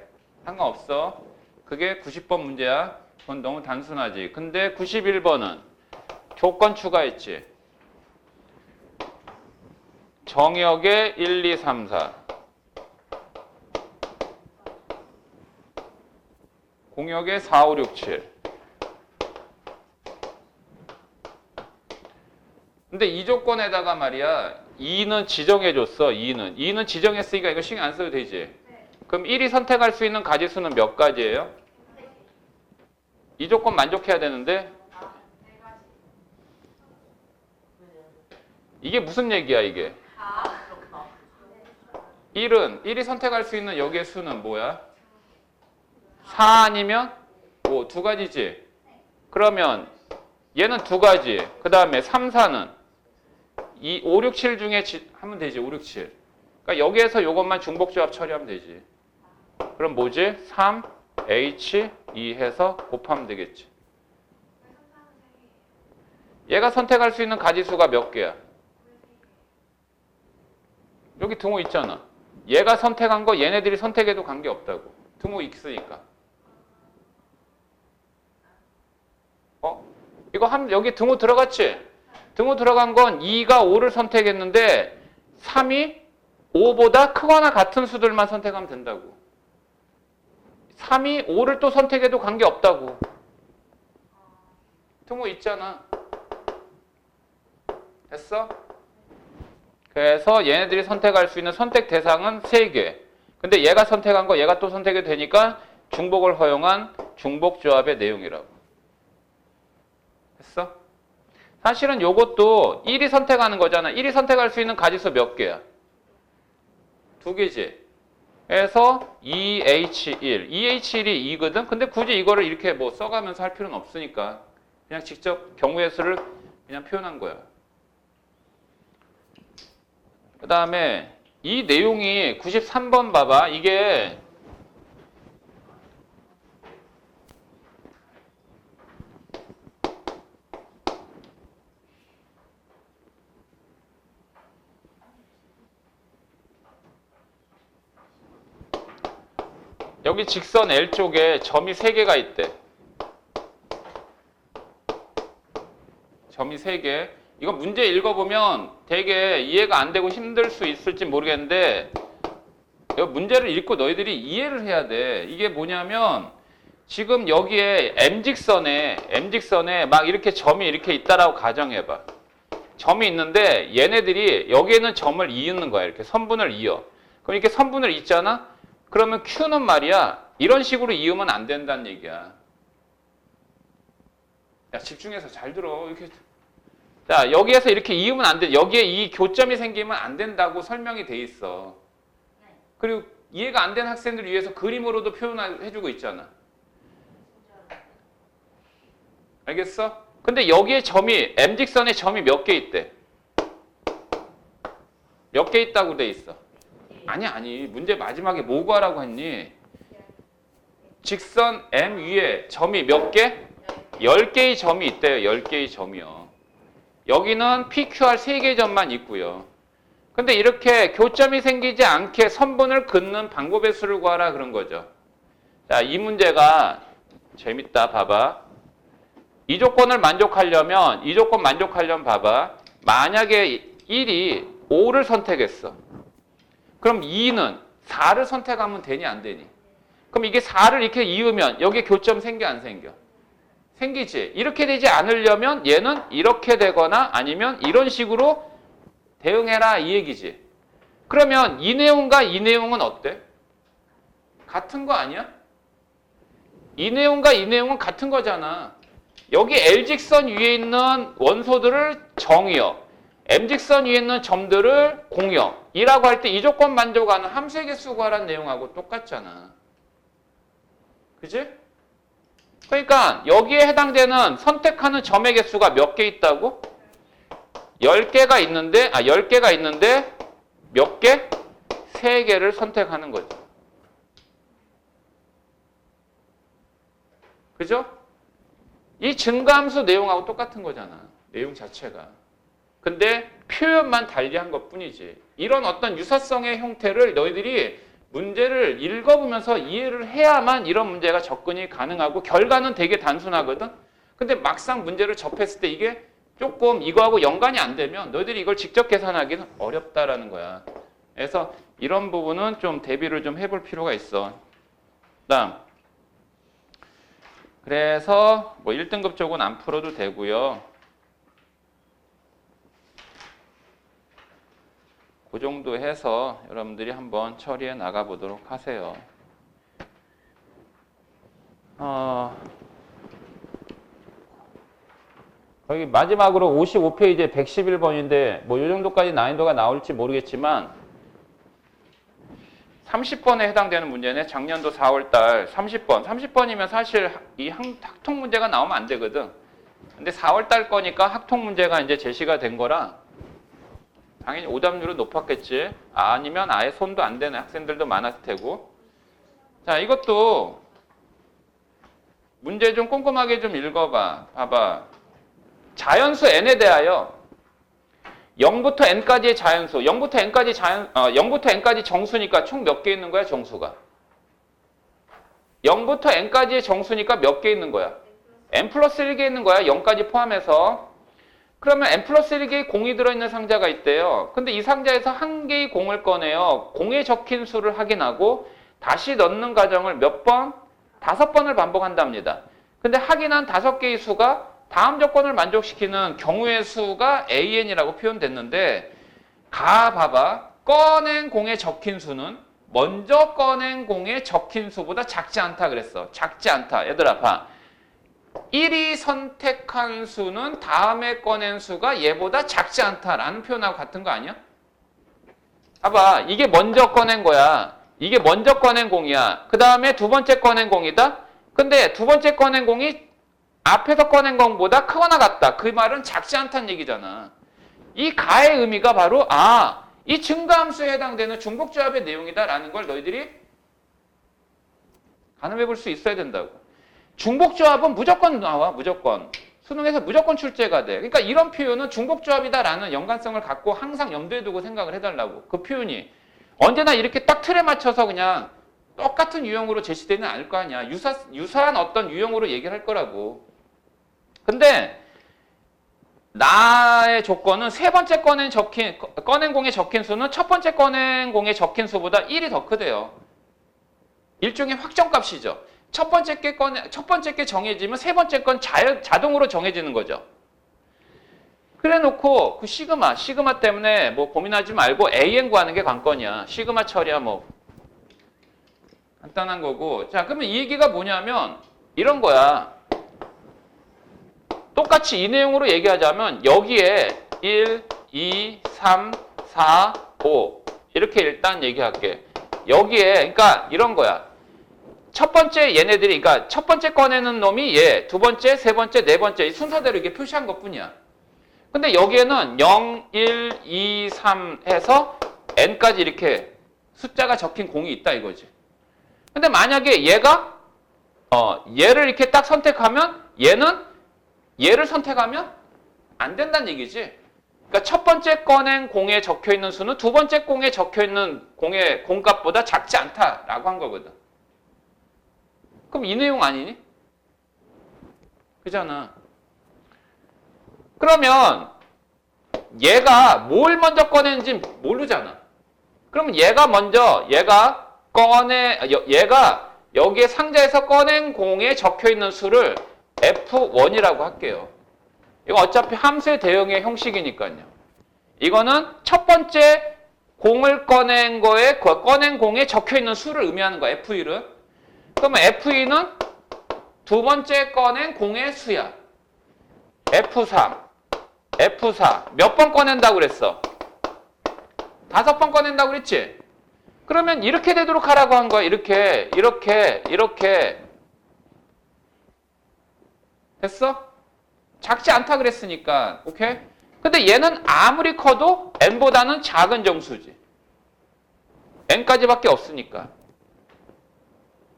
상관없어. 그게 90번 문제야. 그건 너무 단순하지. 근데 91번은 조건 추가했지. 정역의 1, 2, 3, 4. 공역의 4, 5, 6, 7. 근데 이 조건에다가 말이야 2는 지정해줬어. 2는 지정했으니까 이거 신경 안 써도 되지. 그럼 1이 선택할 수 있는 가지수는 몇 가지예요? 이 조건 만족해야 되는데 이게 무슨 얘기야 이게? 1이 선택할 수 있는 여기의 수는 뭐야? 4 아니면 5. 두 가지지. 그러면 얘는 두 가지. 그 다음에 3, 4는 5, 6, 7 중에 하면 되지. 5, 6, 7. 그러니까 여기에서 이것만 중복조합 처리하면 되지. 그럼 뭐지? 3, H, 2 해서 곱하면 되겠지. 왜 3, 4는 3개예요? 얘가 선택할 수 있는 가지수가 몇 개야? 왜 3개? 여기 등호 있잖아. 얘가 선택한 거 얘네들이 선택해도 관계없다고. 등호 있으니까. 이거 여기 등호 들어갔지? 등호 들어간 건 2가 5를 선택했는데 3이 5보다 크거나 같은 수들만 선택하면 된다고. 3이 5를 또 선택해도 관계없다고. 등호 있잖아. 됐어? 그래서 얘네들이 선택할 수 있는 선택 대상은 3개. 근데 얘가 선택한 거 얘가 또 선택이 되니까 중복을 허용한 중복조합의 내용이라고. 됐어? 사실은 요것도 1이 선택하는 거잖아. 1이 선택할 수 있는 가지수 몇 개야? 2개지. 그래서 2H1. 2H1이 2거든? 근데 굳이 이거를 이렇게 뭐 써가면서 할 필요는 없으니까 그냥 직접 경우의 수를 그냥 표현한 거야. 그 다음에 이 내용이 93번 봐봐. 이게 여기 직선 L 쪽에 점이 3개가 있대. 점이 3개. 이거 문제 읽어보면 되게 이해가 안 되고 힘들 수 있을지 모르겠는데 이 문제를 읽고 너희들이 이해를 해야 돼. 이게 뭐냐면 지금 여기에 M직선에 막 이렇게 점이 이렇게 있다라고 가정해봐. 점이 있는데 얘네들이 여기에는 점을 이으는 거야. 이렇게 선분을 이어. 그럼 이렇게 선분을 잇잖아? 그러면 Q는 말이야. 이런 식으로 이으면 안 된다는 얘기야. 야, 집중해서 잘 들어. 이렇게. 자, 여기에서 이렇게 이으면 안 돼. 여기에 이 교점이 생기면 안 된다고 설명이 돼 있어. 그리고 이해가 안 되는 학생들을 위해서 그림으로도 표현해주고 있잖아. 알겠어? 근데 여기에 점이, M직선에 점이 몇 개 있대? 몇 개 있다고 돼 있어? 아니. 문제 마지막에 뭐 구하라고 했니? 직선 M 위에 점이 몇 개? 10개의 점이 있대요. 10개의 점이요. 여기는 PQR 3개의 점만 있고요. 근데 이렇게 교점이 생기지 않게 선분을 긋는 방법의 수를 구하라 그런 거죠. 자, 이 문제가 재밌다. 봐봐. 이 조건 만족하려면 봐봐. 만약에 1이 5를 선택했어. 그럼 2는 4를 선택하면 되니 안 되니? 그럼 이게 4를 이렇게 이으면 여기에 교점 생겨 안 생겨? 생기지. 이렇게 되지 않으려면 얘는 이렇게 되거나 아니면 이런 식으로 대응해라 이 얘기지. 그러면 이 내용과 이 내용은 어때? 같은 거 아니야? 이 내용과 이 내용은 같은 거잖아. 여기 L직선 위에 있는 원소들을 정이어, M직선 위에 있는 점들을 공이어 이라고 할 때 이 조건 만족하는 함수의 개수 구하라는 내용하고 똑같잖아. 그지? 그러니까 여기에 해당되는 선택하는 점의 개수가 몇 개 있다고? 10개가 있는데 몇 개? 3개를 선택하는 거죠. 그죠? 이 증가함수 내용하고 똑같은 거잖아. 내용 자체가. 근데 표현만 달리한 것뿐이지. 이런 어떤 유사성의 형태를 너희들이 문제를 읽어보면서 이해를 해야만 이런 문제가 접근이 가능하고 결과는 되게 단순하거든. 근데 막상 문제를 접했을 때 이게 조금 이거하고 연관이 안 되면 너희들이 이걸 직접 계산하기는 어렵다라는 거야. 그래서 이런 부분은 좀 대비를 좀 해볼 필요가 있어. 다음. 그래서 뭐 1등급 쪽은 안 풀어도 되고요. 그 정도 해서 여러분들이 한번 처리해 나가 보도록 하세요. 거기 마지막으로 55페이지에 111번인데 뭐 이 정도까지 난이도가 나올지 모르겠지만 30번에 해당되는 문제네. 작년도 4월달 30번. 30번이면 사실 이 학통 문제가 나오면 안 되거든. 근데 4월달 거니까 학통 문제가 이제 제시가 된 거라 당연히 오답률은 높았겠지. 아니면 아예 손도 안 되는 학생들도 많았을 테고. 자, 이것도 문제 좀 꼼꼼하게 좀 읽어봐. 봐봐. 자연수 n에 대하여 0부터 n까지의 자연수, 0부터 n까지 정수니까 총 몇 개 있는 거야, 정수가? 0부터 n까지의 정수니까 몇 개 있는 거야? n 플러스 1개 있는 거야, 0까지 포함해서. 그러면 n 플러스 1개의 공이 들어있는 상자가 있대요. 근데 이 상자에서 한 개의 공을 꺼내요. 공에 적힌 수를 확인하고 다시 넣는 과정을 몇 번? 5번을 반복한답니다. 근데 확인한 5개의 수가 다음 조건을 만족시키는 경우의 수가 AN이라고 표현됐는데 봐봐. 꺼낸 공에 적힌 수는 먼저 꺼낸 공에 적힌 수보다 작지 않다 그랬어. 작지 않다. 얘들아 봐. 1이 선택한 수는 다음에 꺼낸 수가 얘보다 작지 않다라는 표현하고 같은 거 아니야? 봐봐. 이게 먼저 꺼낸 거야. 이게 먼저 꺼낸 공이야. 그 다음에 두 번째 꺼낸 공이다. 근데 두 번째 꺼낸 공이 앞에서 꺼낸 공보다 크거나 같다. 그 말은 작지 않다는 얘기잖아. 이 가의 의미가 바로 이 증가함수에 해당되는 중복조합의 내용이다라는 걸 너희들이 가늠해 볼 수 있어야 된다고. 중복조합은 무조건 나와. 무조건. 수능에서 무조건 출제가 돼. 그러니까 이런 표현은 중복조합이다라는 연관성을 갖고 항상 염두에 두고 생각을 해달라고. 그 표현이 언제나 이렇게 딱 틀에 맞춰서 그냥 똑같은 유형으로 제시되는 않을 거 아니야. 유사한 어떤 유형으로 얘기를 할 거라고. 근데 나의 조건은 세 번째 꺼낸 공에 적힌 수는 첫 번째 꺼낸 공에 적힌 수보다 1이 더 크대요. 일종의 확정값이죠. 첫 번째 게 정해지면 세 번째 건 자동으로 정해지는 거죠. 그래 놓고 그 시그마 때문에 뭐 고민하지 말고 AN 구하는 게 관건이야. 시그마 처리야 뭐 간단한 거고. 자, 그러면 이 얘기가 뭐냐면 이런 거야. 똑같이 이 내용으로 얘기하자면 여기에 1, 2, 3, 4, 5 이렇게 일단 얘기할게. 여기에 그러니까 이런 거야. 첫 번째 얘네들이 그러니까 첫 번째 꺼내는 놈이 얘, 두 번째, 세 번째, 네 번째 이 순서대로 이렇게 표시한 것뿐이야. 근데 여기에는 0, 1, 2, 3 해서 n까지 이렇게 숫자가 적힌 공이 있다 이거지. 근데 만약에 얘가 얘를 이렇게 딱 선택하면 얘를 선택하면 안 된다는 얘기지. 그러니까 첫 번째 꺼낸 공에 적혀 있는 수는 두 번째 공에 적혀 있는 공의 공값보다 작지 않다라고 한 거거든. 그럼 이 내용 아니니? 그잖아. 그러면 얘가 뭘 먼저 꺼내는지 모르잖아. 그럼 얘가 여기에 상자에서 꺼낸 공에 적혀 있는 수를 F1이라고 할게요. 이거 어차피 함수의 대응의 형식이니까요. 이거는 첫 번째 공을 꺼낸 공에 적혀 있는 수를 의미하는 거야. F1은. 그러면 F2는 두 번째 꺼낸 공의 수야. F3, F4 몇 번 꺼낸다고 그랬어? 5번 꺼낸다고 그랬지? 그러면 이렇게 되도록 하라고 한 거야. 이렇게 됐어? 작지 않다 그랬으니까. 오케이? 근데 얘는 아무리 커도 n보다는 작은 정수지. n까지밖에 없으니까.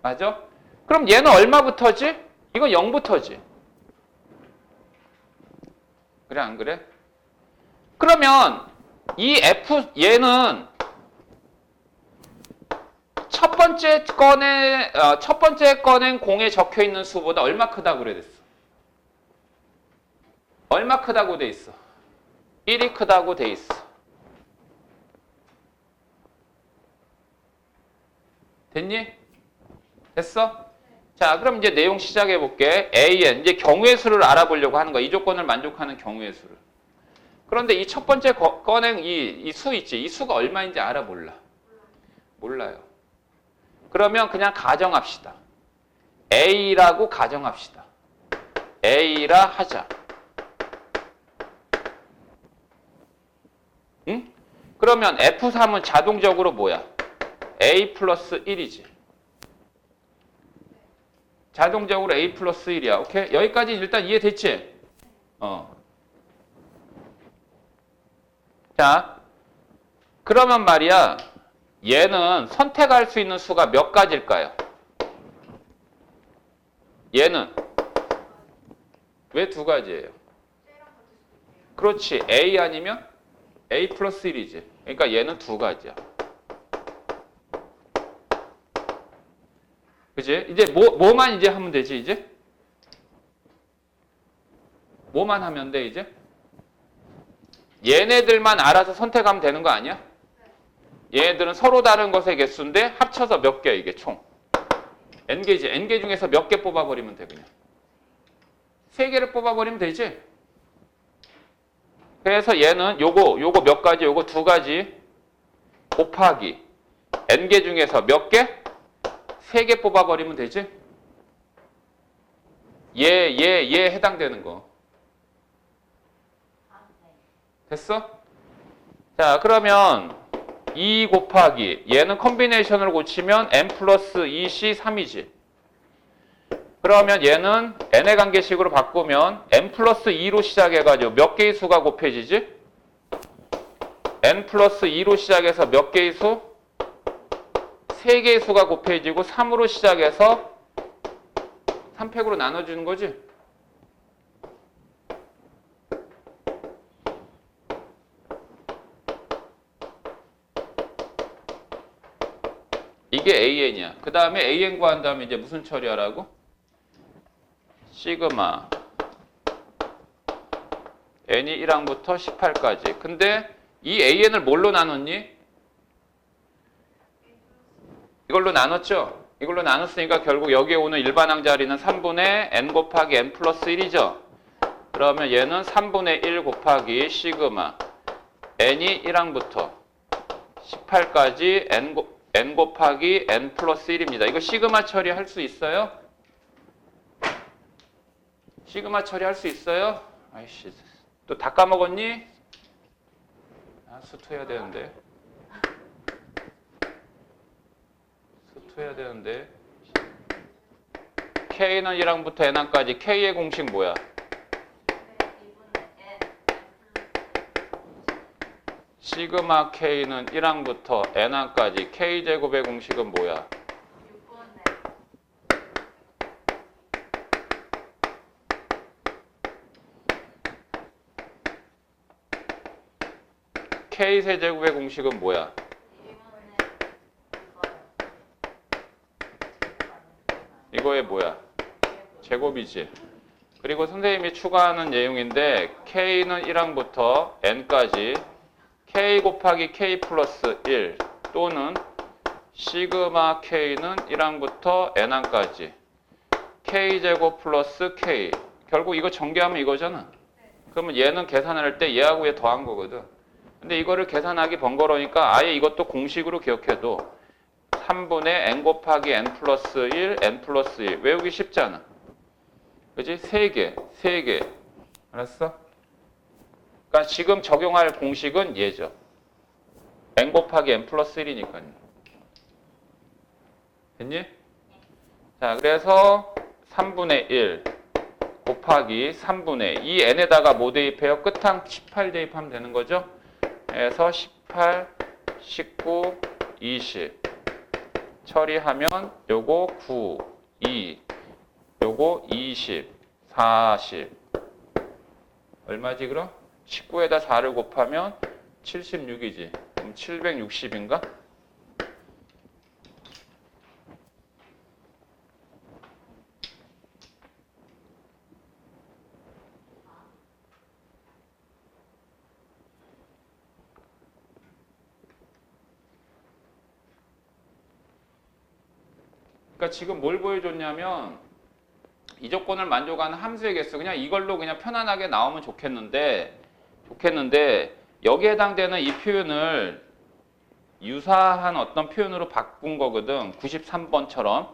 맞아? 그럼 얘는 얼마부터지? 이거 0부터지. 그래 안 그래? 그러면 이 얘는 첫 번째 꺼낸 공에 적혀 있는 수보다 얼마 크다고 그랬어? 얼마 크다고 돼 있어? 1이 크다고 돼 있어. 됐니? 됐어? 자, 그럼 이제 내용 시작해 볼게. AN, 이제 경우의 수를 알아보려고 하는 거야. 이 조건을 만족하는 경우의 수를. 그런데 이 첫 번째 꺼낸 이 수 있지? 이 수가 얼마인지 알아 몰라? 몰라요. 그러면 그냥 가정합시다. A라고 가정합시다. A라 하자. 응? 그러면 F3은 자동적으로 뭐야? A 플러스 1이지. 자동적으로 A 플러스 1이야. 오케이? 여기까지 일단 이해됐지? 자, 그러면 말이야. 얘는 선택할 수 있는 수가 몇 가지일까요? 얘는 왜 두 가지예요? 그렇지. A 아니면 A 플러스 1이지. 그러니까 얘는 두 가지야. 그치? 이제 뭐만 이제 하면 되지, 이제? 뭐만 하면 돼, 이제? 얘네들만 알아서 선택하면 되는 거 아니야? 얘네들은 서로 다른 것의 개수인데 합쳐서 몇 개야, 이게 총? N개지. N개 중에서 몇 개 뽑아버리면 돼, 그냥. 3개를 뽑아버리면 되지? 그래서 얘는 요거 몇 가지, 요거 두 가지 곱하기 N개 중에서 몇 개? 3개 뽑아버리면 되지? 얘 해당되는 거. 됐어? 자, 그러면 2 곱하기 얘는 컨비네이션을 고치면 n 플러스 2c 3이지. 그러면 얘는 n의 관계식으로 바꾸면 n 플러스 2로 시작해가지고 몇 개의 수가 곱해지지? n 플러스 2로 시작해서 몇 개의 수? 3개의 수가 곱해지고 3으로 시작해서 3팩으로 나눠주는 거지? 이게 AN이야. 그 다음에 AN 구한 다음에 이제 무슨 처리하라고? 시그마 N이 1항부터 18까지. 근데 이 AN을 뭘로 나눴니? 이걸로 나눴죠? 이걸로 나눴으니까 결국 여기에 오는 일반항 자리는 3분의 N 곱하기 N 플러스 1이죠? 그러면 얘는 3분의 1 곱하기 시그마 N이 1항부터 18까지 N 곱하기 N 플러스 1입니다. 이거 시그마 처리할 수 있어요? 시그마 처리할 수 있어요? 아이씨, 또 다 까먹었니? 수투해야 되는데. 수투해야 되는데. K는 1항부터 N항까지. K의 공식 뭐야? 시그마 K는 1항부터 N항까지. K제곱의 공식은 뭐야? K세제곱의 공식은 뭐야? 이거의 뭐야? 제곱이지. 그리고 선생님이 추가하는 내용인데 K는 1항부터 N까지 K 곱하기 K 플러스 1 또는 시그마 K는 1항부터 N항까지 K제곱 플러스 K. 결국 이거 전개하면 이거잖아. 그러면 얘는 계산할 때 얘하고 얘 더한 거거든. 근데 이거를 계산하기 번거로우니까 아예 이것도 공식으로 기억해도 3분의 N 곱하기 N 플러스 1, N 플러스 1. 외우기 쉽잖아. 그치? 3개. 알았어? 그러니까 지금 적용할 공식은 얘죠. N 곱하기 N 플러스 1이니까요. 됐니? 자, 그래서 3분의 1 곱하기 3분의 이 N에다가 뭐 대입해요? 끝항 18 대입하면 되는 거죠? 그래서 18, 19, 20 처리하면 요거 9, 2, 요거 20, 40 얼마지 그럼? 19에다 4를 곱하면 76이지. 그럼 760인가? 그러니까 지금 뭘 보여줬냐면 이 조건을 만족하는 함수의 개수 그냥 이걸로 그냥 편안하게 나오면 좋겠는데 여기에 해당되는 이 표현을 유사한 어떤 표현으로 바꾼 거거든. 93번처럼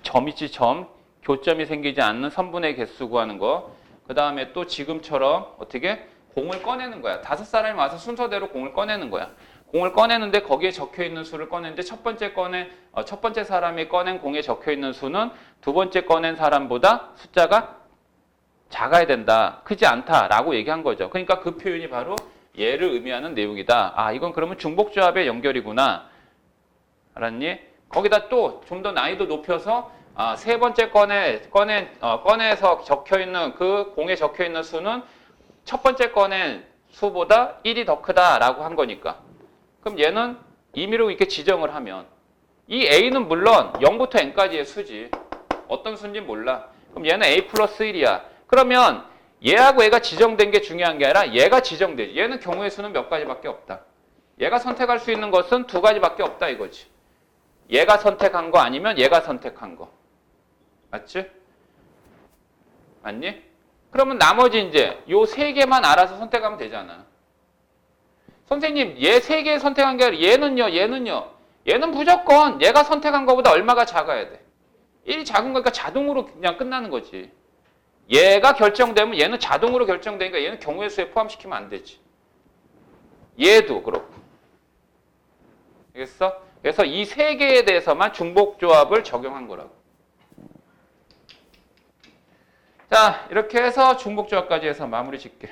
점 있지 점 교점이 생기지 않는 선분의 개수 구하는 거. 그 다음에 또 지금처럼 어떻게 공을 꺼내는 거야. 5사람이 와서 순서대로 공을 꺼내는 거야. 공을 꺼내는데 거기에 적혀 있는 수를 꺼내는데 첫 번째 사람이 꺼낸 공에 적혀 있는 수는 두 번째 꺼낸 사람보다 숫자가 작아야 된다. 크지 않다라고 얘기한 거죠. 그러니까 그 표현이 바로 얘를 의미하는 내용이다. 아, 이건 그러면 중복조합의 연결이구나. 알았니? 거기다 또 좀 더 난이도 높여서 세 번째 꺼내서 적혀 있는 그 공에 적혀 있는 수는 첫 번째 꺼낸 수보다 1이 더 크다라고 한 거니까. 그럼 얘는 임의로 이렇게 지정을 하면 이 A는 물론 0부터 N까지의 수지. 어떤 수인지 몰라. 그럼 얘는 A 플러스 1이야. 그러면 얘하고 얘가 지정된 게 중요한 게 아니라 얘가 지정되지. 얘는 경우의 수는 몇 가지밖에 없다. 얘가 선택할 수 있는 것은 두 가지밖에 없다 이거지. 얘가 선택한 거 아니면 얘가 선택한 거. 맞지? 맞니? 그러면 나머지 이제 요 세 개만 알아서 선택하면 되잖아. 선생님, 얘 세 개 선택한 게 아니라 얘는요. 얘는 무조건 얘가 선택한 거보다 얼마가 작아야 돼. 1이 작은 거니까 자동으로 그냥 끝나는 거지. 얘가 결정되면 얘는 자동으로 결정되니까 얘는 경우의 수에 포함시키면 안 되지. 얘도 그렇고. 알겠어? 그래서 이 세 개에 대해서만 중복조합을 적용한 거라고. 자, 이렇게 해서 중복조합까지 해서 마무리 짓게.